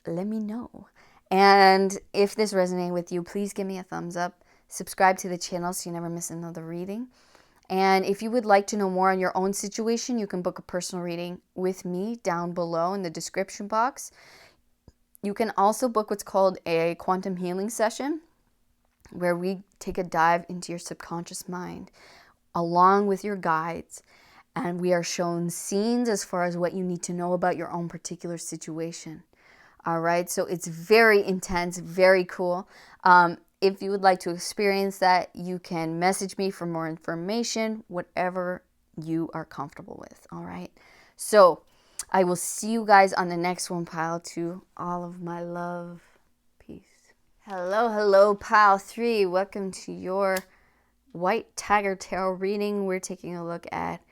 let me know. And if this resonated with you, please give me a thumbs up. Subscribe to the channel so you never miss another reading. And if you would like to know more on your own situation, you can book a personal reading with me down below in the description box. You can also book what's called a quantum healing session, where we take a dive into your subconscious mind along with your guides, and we are shown scenes as far as what you need to know about your own particular situation. All right, so it's very intense, very cool. If you would like to experience that, you can message me for more information, whatever you are comfortable with. All right, so I will see you guys on the next one, pile 2. All of my love. Peace. Hello, pile 3. Welcome to your White Tiger Tarot reading. We're taking a look at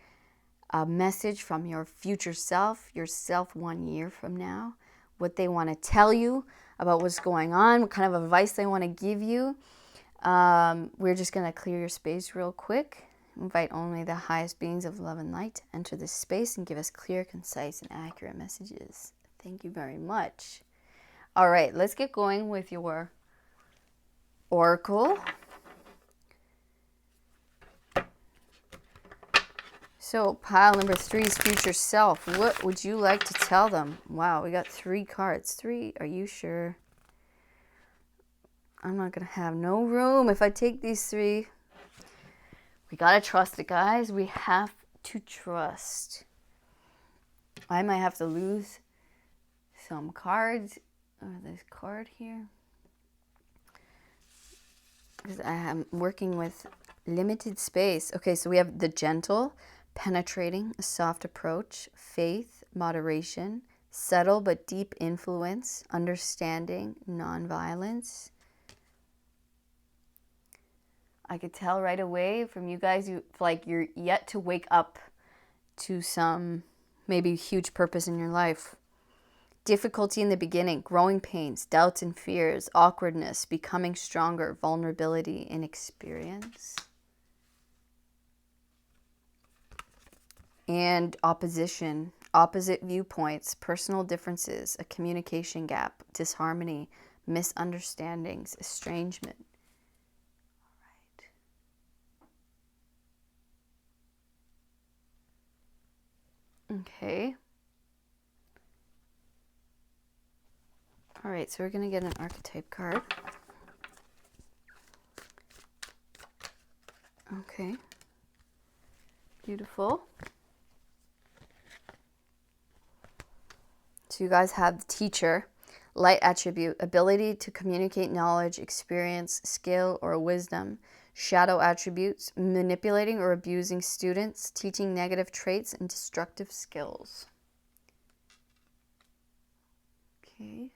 a message from your future self, yourself 1 year from now, what they want to tell you about what's going on, what kind of advice they want to give you. We're just going to clear your space real quick. Invite only the highest beings of love and light to enter this space and give us clear, concise, and accurate messages. Thank you very much. All right, let's get going with your oracle. So pile number 3's future self. What would you like to tell them? Wow, we got 3 cards. 3, are you sure? I'm not going to have no room if I take these 3. We got to trust it, guys. We have to trust. I might have to lose some cards. This card here. Because I am working with limited space. Okay, so we have the gentle, penetrating, a soft approach, faith, moderation, subtle but deep influence, understanding, nonviolence. I could tell right away from you guys, you're yet to wake up to some maybe huge purpose in your life. Difficulty in the beginning, growing pains, doubts and fears, awkwardness, becoming stronger, vulnerability, inexperience. And opposition, opposite viewpoints, personal differences, a communication gap, disharmony, misunderstandings, estrangement. All right. Okay. All right, so we're going to get an archetype card. Okay. Beautiful. So you guys have the teacher, light attribute, ability to communicate knowledge, experience, skill, or wisdom. Shadow attributes, manipulating or abusing students, teaching negative traits and destructive skills. Okay.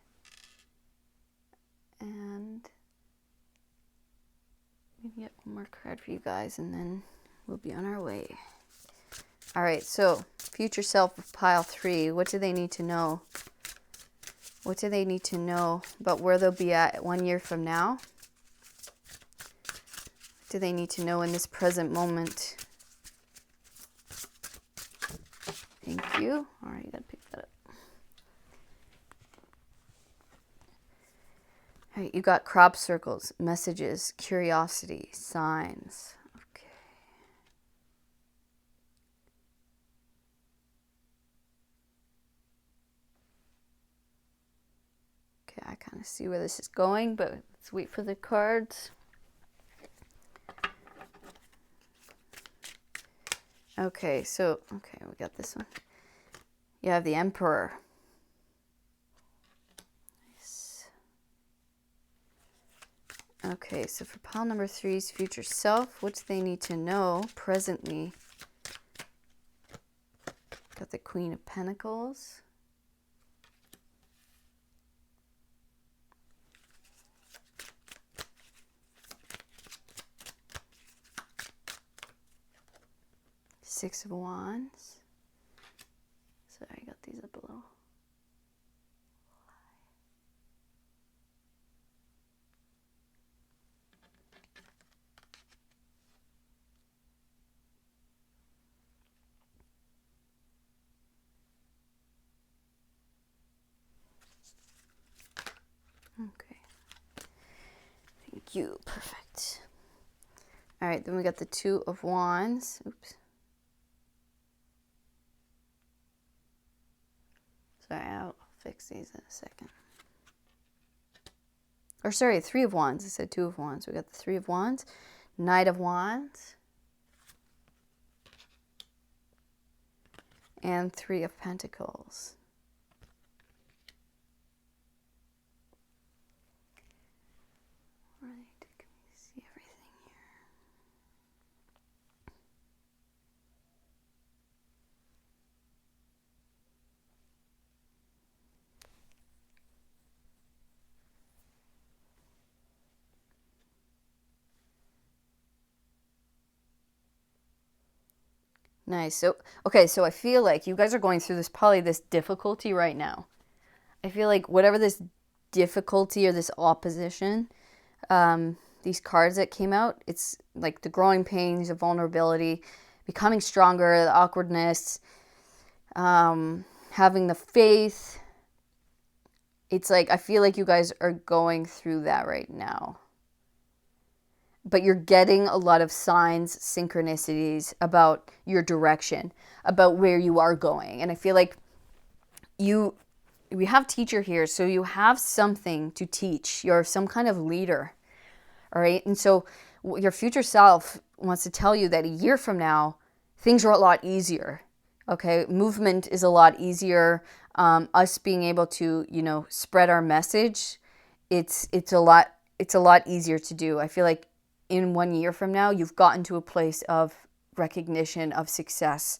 And maybe get one more card for you guys and then we'll be on our way. All right, so future self of pile 3, what do they need to know? What do they need to know about where they'll be at 1 year from now? What do they need to know in this present moment? Thank you. All right, you gotta pick that up. All right, you got crop circles, messages, curiosity, signs. Okay, I kind of see where this is going, but let's wait for the cards. Okay, so, we got this one. You have the Emperor. Nice. Okay, so for pile number 3's future self, what do they need to know presently? Got the Queen of Pentacles. Six of Wands. Sorry, I got these up a little. Okay. Thank you. Perfect. All right, then we got the Two of Wands. Oops. Sorry, I'll fix these in a second. Or sorry, Three of Wands. I said Two of Wands. We got the Three of Wands. Knight of Wands. And Three of Pentacles. Right, can we see everything here? Nice. So, okay, so I feel like you guys are going through this difficulty right now. I feel like whatever this difficulty or this opposition, these cards that came out, it's like the growing pains, the vulnerability, becoming stronger, the awkwardness, having the faith. It's like, I feel like you guys are going through that right now. But you're getting a lot of signs, synchronicities about your direction, about where you are going. And I feel like we have teacher here, so you have something to teach. You're some kind of leader, all right? And so your future self wants to tell you that a year from now, things are a lot easier, okay? Movement is a lot easier. Us being able to, spread our message, it's a lot easier to do. I feel like in 1 year from now, you've gotten to a place of recognition, of success,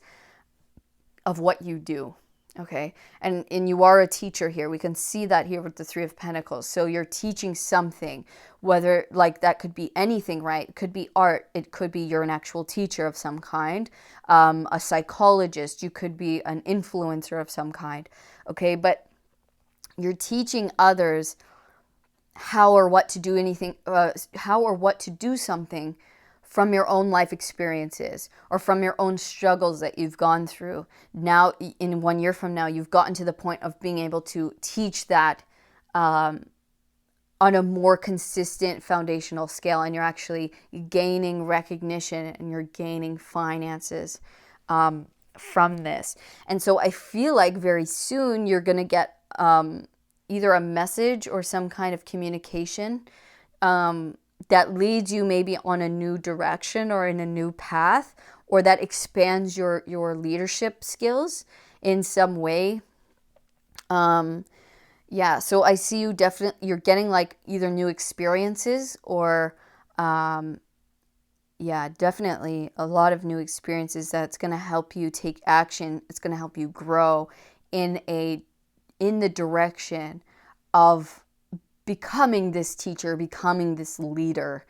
of what you do. Okay, and you are a teacher here. We can see that here with the Three of Pentacles. So you're teaching something, whether like that could be anything, right? It could be art. It could be you're an actual teacher of some kind, a psychologist. You could be an influencer of some kind. Okay, but you're teaching others how or what to do anything, how or what to do something from your own life experiences or from your own struggles that you've gone through. Now, in 1 year from now, you've gotten to the point of being able to teach that on a more consistent foundational scale, and you're actually gaining recognition and you're gaining finances from this. And so I feel like very soon you're going to get either a message or some kind of communication that leads you maybe on a new direction or in a new path, or that expands your leadership skills in some way. Yeah, so I see you definitely, you're getting like either new experiences or, yeah, definitely a lot of new experiences that's going to help you take action. It's going to help you grow in the direction of becoming this teacher, becoming this leader,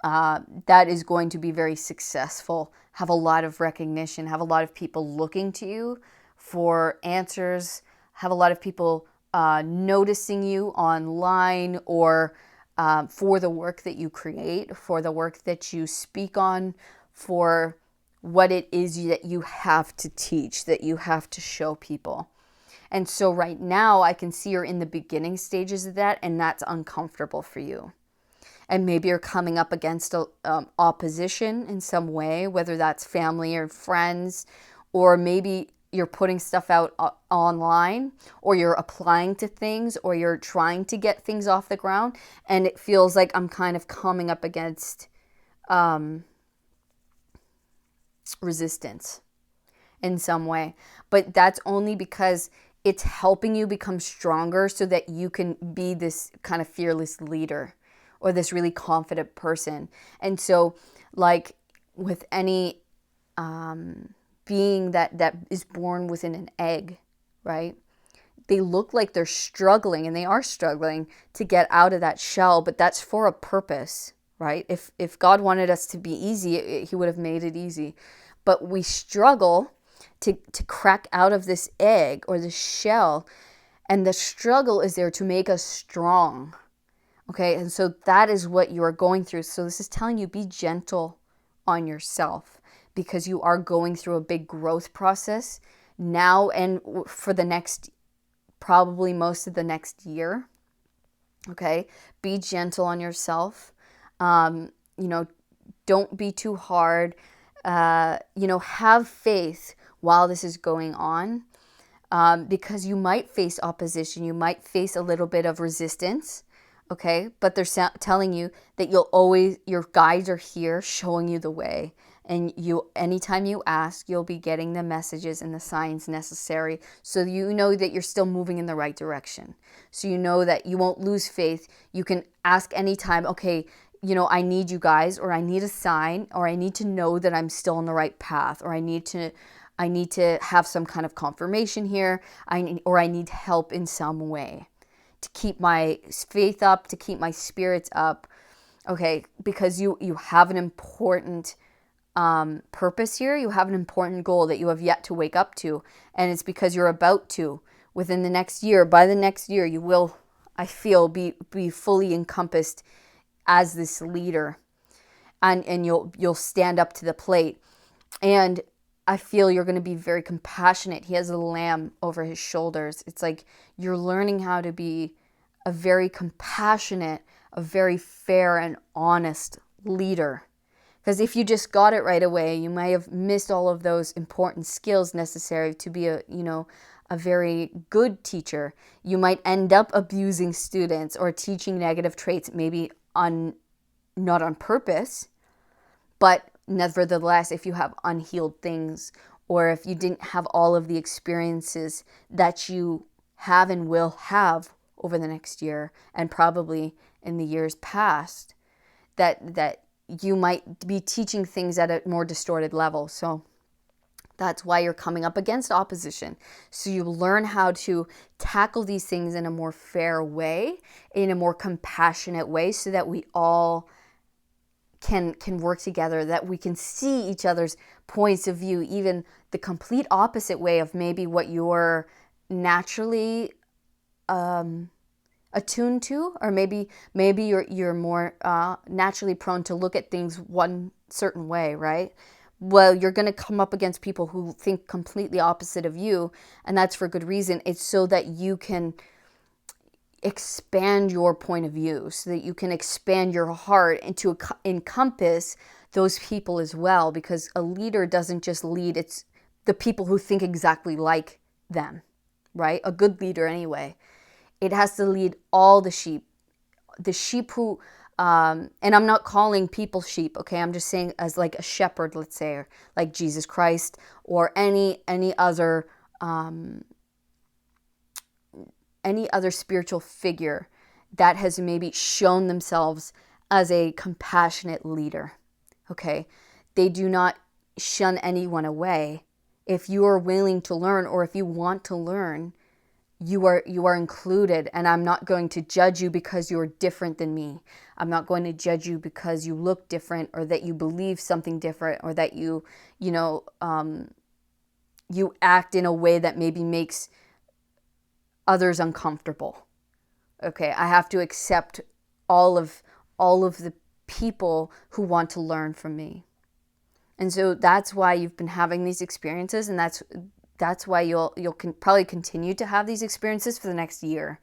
that is going to be very successful, have a lot of recognition, have a lot of people looking to you for answers, have a lot of people noticing you online or for the work that you create, for the work that you speak on, for what it is that you have to teach, that you have to show people. And so right now I can see you're in the beginning stages of that, and that's uncomfortable for you. And maybe you're coming up against opposition in some way, whether that's family or friends, or maybe you're putting stuff out online, or you're applying to things, or you're trying to get things off the ground, and it feels like I'm kind of coming up against resistance in some way. But that's only because it's helping you become stronger so that you can be this kind of fearless leader or this really confident person. And so, like with any being that is born within an egg, right? They look like they're struggling, and they are struggling to get out of that shell, but that's for a purpose, right? If God wanted us to be easy, he would have made it easy. But we struggle to crack out of this egg or this shell, and the struggle is there to make us strong. Okay, and so that is what you are going through. So this is telling you, be gentle on yourself, because you are going through a big growth process now and for the next, probably most of the next year. Okay, be gentle on yourself. Don't be too hard. Have faith while this is going on, because you might face opposition, you might face a little bit of resistance, okay? But they're telling you that your guides are here showing you the way, and anytime you ask, you'll be getting the messages and the signs necessary, so you know that you're still moving in the right direction. So you know that you won't lose faith. You can ask anytime, okay, I need you guys, or I need a sign, or I need to know that I'm still on the right path, or I need to have some kind of confirmation here, I need help in some way to keep my faith up, to keep my spirits up, okay? Because you have an important purpose here. You have an important goal that you have yet to wake up to, and it's because you're about to, within the next year, by the next year, you will, I feel, be fully encompassed as this leader, and you'll stand up to the plate. And I feel you're going to be very compassionate. He has a lamb over his shoulders. It's like you're learning how to be a very compassionate, a very fair and honest leader. Because if you just got it right away, you might have missed all of those important skills necessary to be a very good teacher. You might end up abusing students or teaching negative traits, maybe not on purpose, but nevertheless, if you have unhealed things, or if you didn't have all of the experiences that you have and will have over the next year, and probably in the years past, that you might be teaching things at a more distorted level. So that's why you're coming up against opposition. So you learn how to tackle these things in a more fair way, in a more compassionate way, so that we all can work together, that we can see each other's points of view, even the complete opposite way of maybe what you're naturally attuned to, or maybe you're more naturally prone to look at things one certain way, right? Well, you're going to come up against people who think completely opposite of you, and that's for good reason. It's so that you can expand your point of view, so that you can expand your heart and to encompass those people as well, because a leader doesn't just lead, it's the people who think exactly like them, right? A good leader anyway. It has to lead all the sheep who, and I'm not calling people sheep, okay? I'm just saying as like a shepherd, let's say, or like Jesus Christ, or any other spiritual figure that has maybe shown themselves as a compassionate leader, okay? They do not shun anyone away. If you are willing to learn, or if you want to learn, you are included, and I'm not going to judge you because you're different than me. I'm not going to judge you because you look different, or that you believe something different, or that you act in a way that maybe makes others uncomfortable. Okay, I have to accept all of the people who want to learn from me. And so that's why you've been having these experiences, and that's why you'll probably continue to have these experiences for the next year,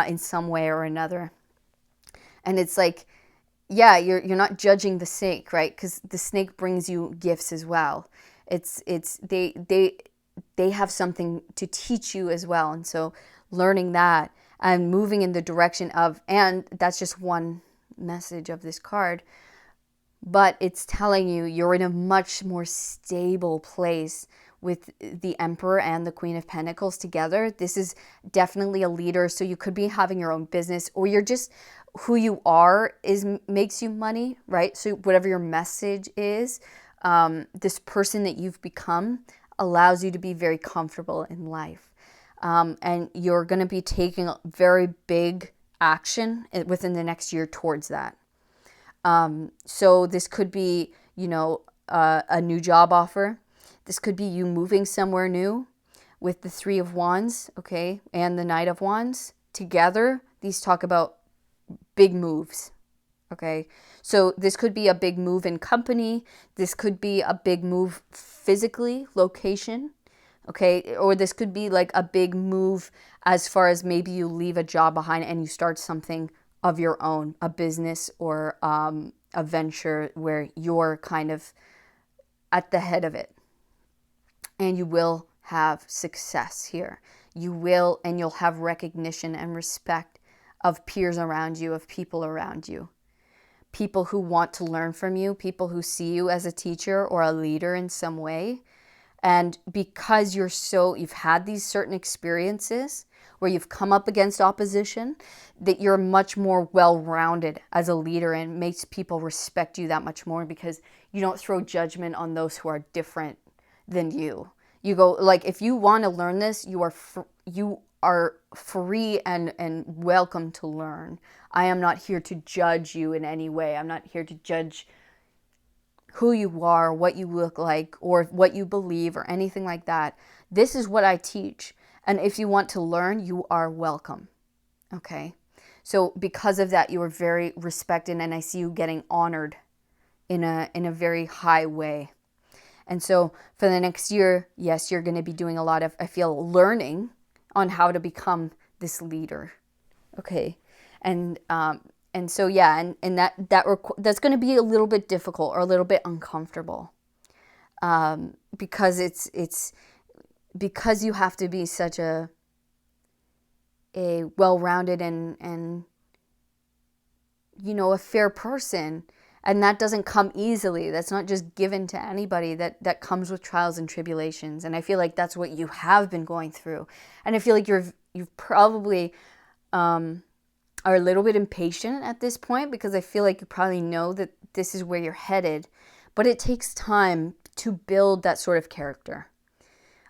in some way or another. And it's like, yeah, you're not judging the snake, right? Because the snake brings you gifts as well. They have something to teach you as well. And so learning that and moving in the direction of, and that's just one message of this card, but it's telling you you're in a much more stable place with the Emperor and the Queen of Pentacles together. This is definitely a leader. So you could be having your own business, or you're just who you are makes you money, right? So whatever your message is, this person that you've become allows you to be very comfortable in life. And you're going to be taking very big action within the next year towards that. So this could be, a new job offer. This could be you moving somewhere new with the Three of Wands, okay, and the Knight of Wands. Together, these talk about big moves, okay? So this could be a big move in company. This could be a big move physically, location, okay? Or this could be like a big move as far as maybe you leave a job behind and you start something of your own, a business or a venture where you're kind of at the head of it. And you will have success here. You will, and you'll have recognition and respect of peers around you, of people around you. People who want to learn from you, people who see you as a teacher or a leader in some way. And because you've had these certain experiences where you've come up against opposition, that you're much more well-rounded as a leader, and makes people respect you that much more, because you don't throw judgment on those who are different than you. You go, like, if you want to learn this, you are free and welcome to learn. I am not here to judge you in any way. I'm not here to judge who you are, what you look like, or what you believe, or anything like that. This is what I teach. And if you want to learn, you are welcome. Okay? So because of that, you are very respected, and I see you getting honored in a very high way. And so for the next year, yes, you're going to be doing a lot of, I feel, learning on how to become this leader. Okay. And so yeah, and that's going to be a little bit difficult or a little bit uncomfortable, because it's because you have to be such a well-rounded and a fair person, and that doesn't come easily. That's not just given to anybody. That comes with trials and tribulations, and I feel like that's what you have been going through. And I feel like you've probably are a little bit impatient at this point, because I feel like you probably know that this is where you're headed, but it takes time to build that sort of character.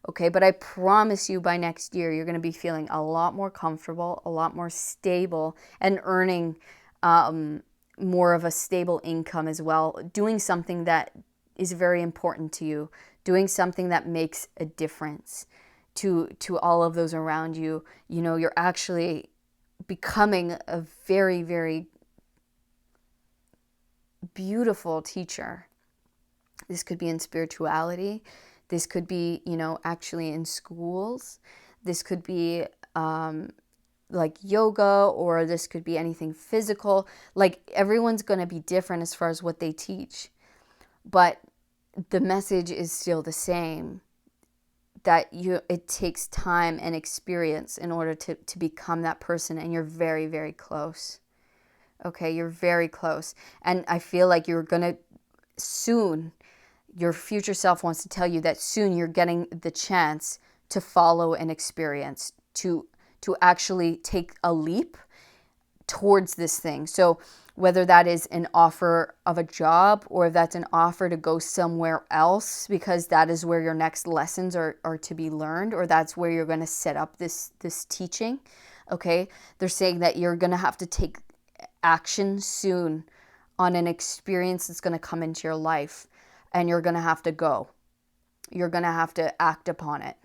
Okay, but I promise you by next year, you're going to be feeling a lot more comfortable, a lot more stable, and earning more of a stable income as well, doing something that is very important to you, doing something that makes a difference to all of those around you. You're actually becoming a very, very beautiful teacher. This could be in spirituality. This could be, actually in schools. This could be like yoga, or this could be anything physical. Like, everyone's going to be different as far as what they teach. But the message is still the same, that it takes time and experience in order to become that person, and you're very, very close. Okay, you're very close. And I feel like you're going to soon, your future self wants to tell you that soon you're getting the chance to follow an experience, to actually take a leap towards this thing. So whether that is an offer of a job, or if that's an offer to go somewhere else because that is where your next lessons are to be learned, or that's where you're going to set up this teaching. Okay, they're saying that you're going to have to take action soon on an experience that's going to come into your life, and you're going to have to go. You're going to have to act upon it.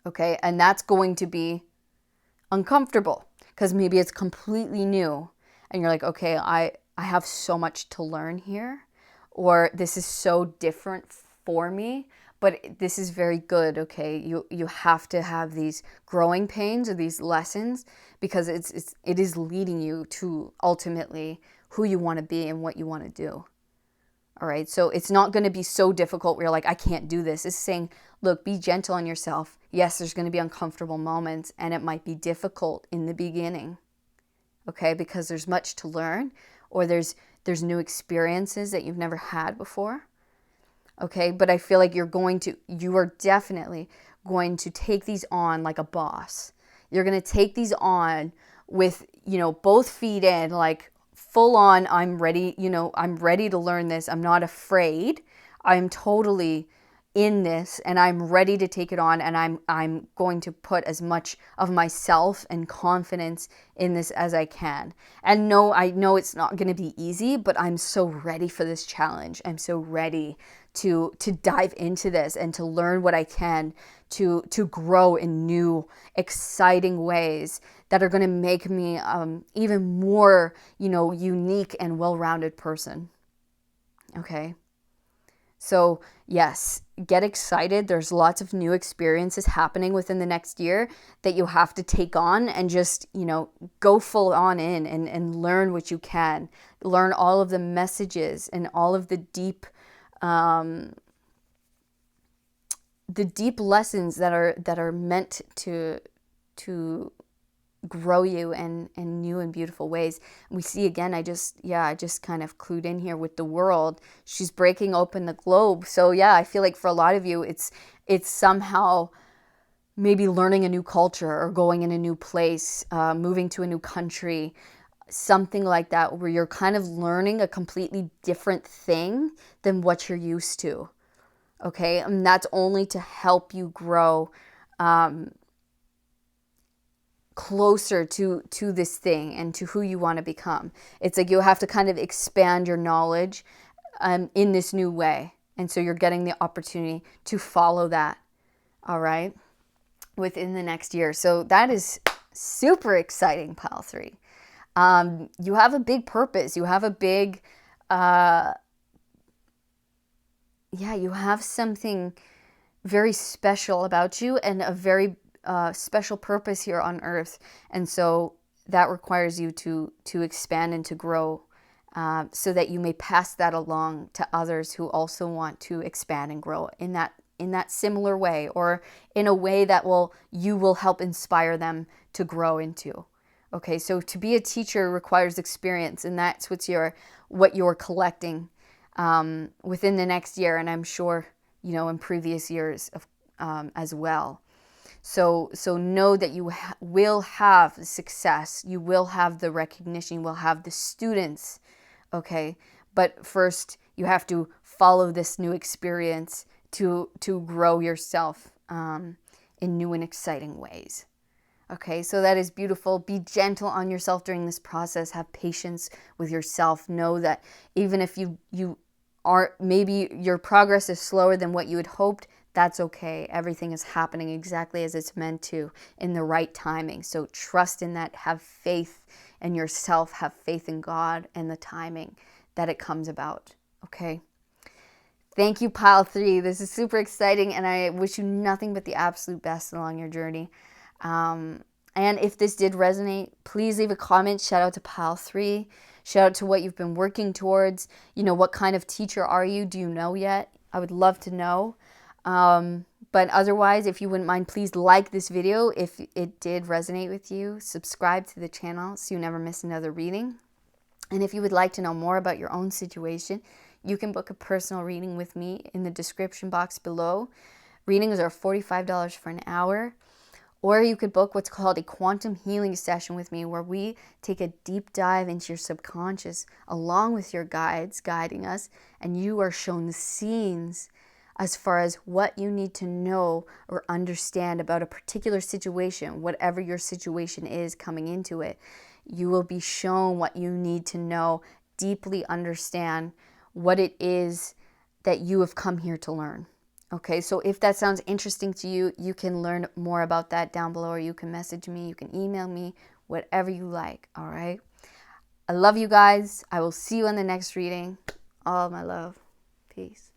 Okay, and that's going to be uncomfortable, because maybe it's completely new and you're like, okay, I have so much to learn here, or this is so different for me, but this is very good. Okay, you have to have these growing pains or these lessons, because it is leading you to ultimately who you want to be and what you want to do. All right, so it's not going to be so difficult where you're like, I can't do this. It's saying, look, be gentle on yourself. Yes, there's going to be uncomfortable moments, and it might be difficult in the beginning, okay, because there's much to learn, or there's new experiences that you've never had before, okay? But I feel like you are definitely going to take these on like a boss. You're going to take these on with, both feet in, like, full on, I'm ready, I'm ready to learn this. I'm not afraid. I'm totally in this, and I'm ready to take it on, and I'm going to put as much of myself and confidence in this as I can. And no, I know it's not going to be easy, but I'm so ready for this challenge. I'm so ready to dive into this and to learn what I can, to grow in new, exciting ways that are going to make me even more, unique and well-rounded person. Okay. So yes, get excited. There's lots of new experiences happening within the next year that you have to take on, and just, go full on in and learn what you can. Learn all of the messages and all of the deep lessons that are meant to grow you in new and beautiful ways. We see again, I just kind of clued in here with the world. She's breaking open the globe. So yeah, I feel like for a lot of you, it's somehow maybe learning a new culture, or going in a new place, moving to a new country, something like that, where you're kind of learning a completely different thing than what you're used to. Okay, and that's only to help you grow closer to this thing and to who you want to become. It's like you have to kind of expand your knowledge in this new way. And so you're getting the opportunity to follow that, all right, within the next year. So that is super exciting, pile 3. You have a big purpose. You have a big, you have something very special about you and a very special purpose here on earth. And so that requires you to expand and to grow, so that you may pass that along to others who also want to expand and grow in that similar way, or in a way that you will help inspire them to grow into. Okay, so to be a teacher requires experience, and that's what you're collecting within the next year, and I'm sure in previous years as well. So know that you will have success. You will have the recognition. You will have the students. Okay, but first you have to follow this new experience to grow yourself in new and exciting ways. Okay, so that is beautiful. Be gentle on yourself during this process. Have patience with yourself. Know that even if you are, maybe your progress is slower than what you had hoped, that's okay. Everything is happening exactly as it's meant to, in the right timing. So trust in that. Have faith in yourself. Have faith in God and the timing that it comes about. Okay. Thank you, pile 3. This is super exciting, and I wish you nothing but the absolute best along your journey. And if this did resonate, please leave a comment. Shout out to pile 3. Shout out to what you've been working towards. What kind of teacher are you? Do you know yet? I would love to know. But otherwise, if you wouldn't mind, please like this video if it did resonate with you. Subscribe to the channel so you never miss another reading. And if you would like to know more about your own situation, you can book a personal reading with me in the description box below. Readings are $45 for an hour. Or you could book what's called a quantum healing session with me, where we take a deep dive into your subconscious along with your guides guiding us, and you are shown the scenes as far as what you need to know or understand about a particular situation, whatever your situation is coming into it. You will be shown what you need to know, deeply understand what it is that you have come here to learn. Okay, so if that sounds interesting to you, you can learn more about that down below, or you can message me, you can email me, whatever you like, all right? I love you guys. I will see you on the next reading. All my love. Peace.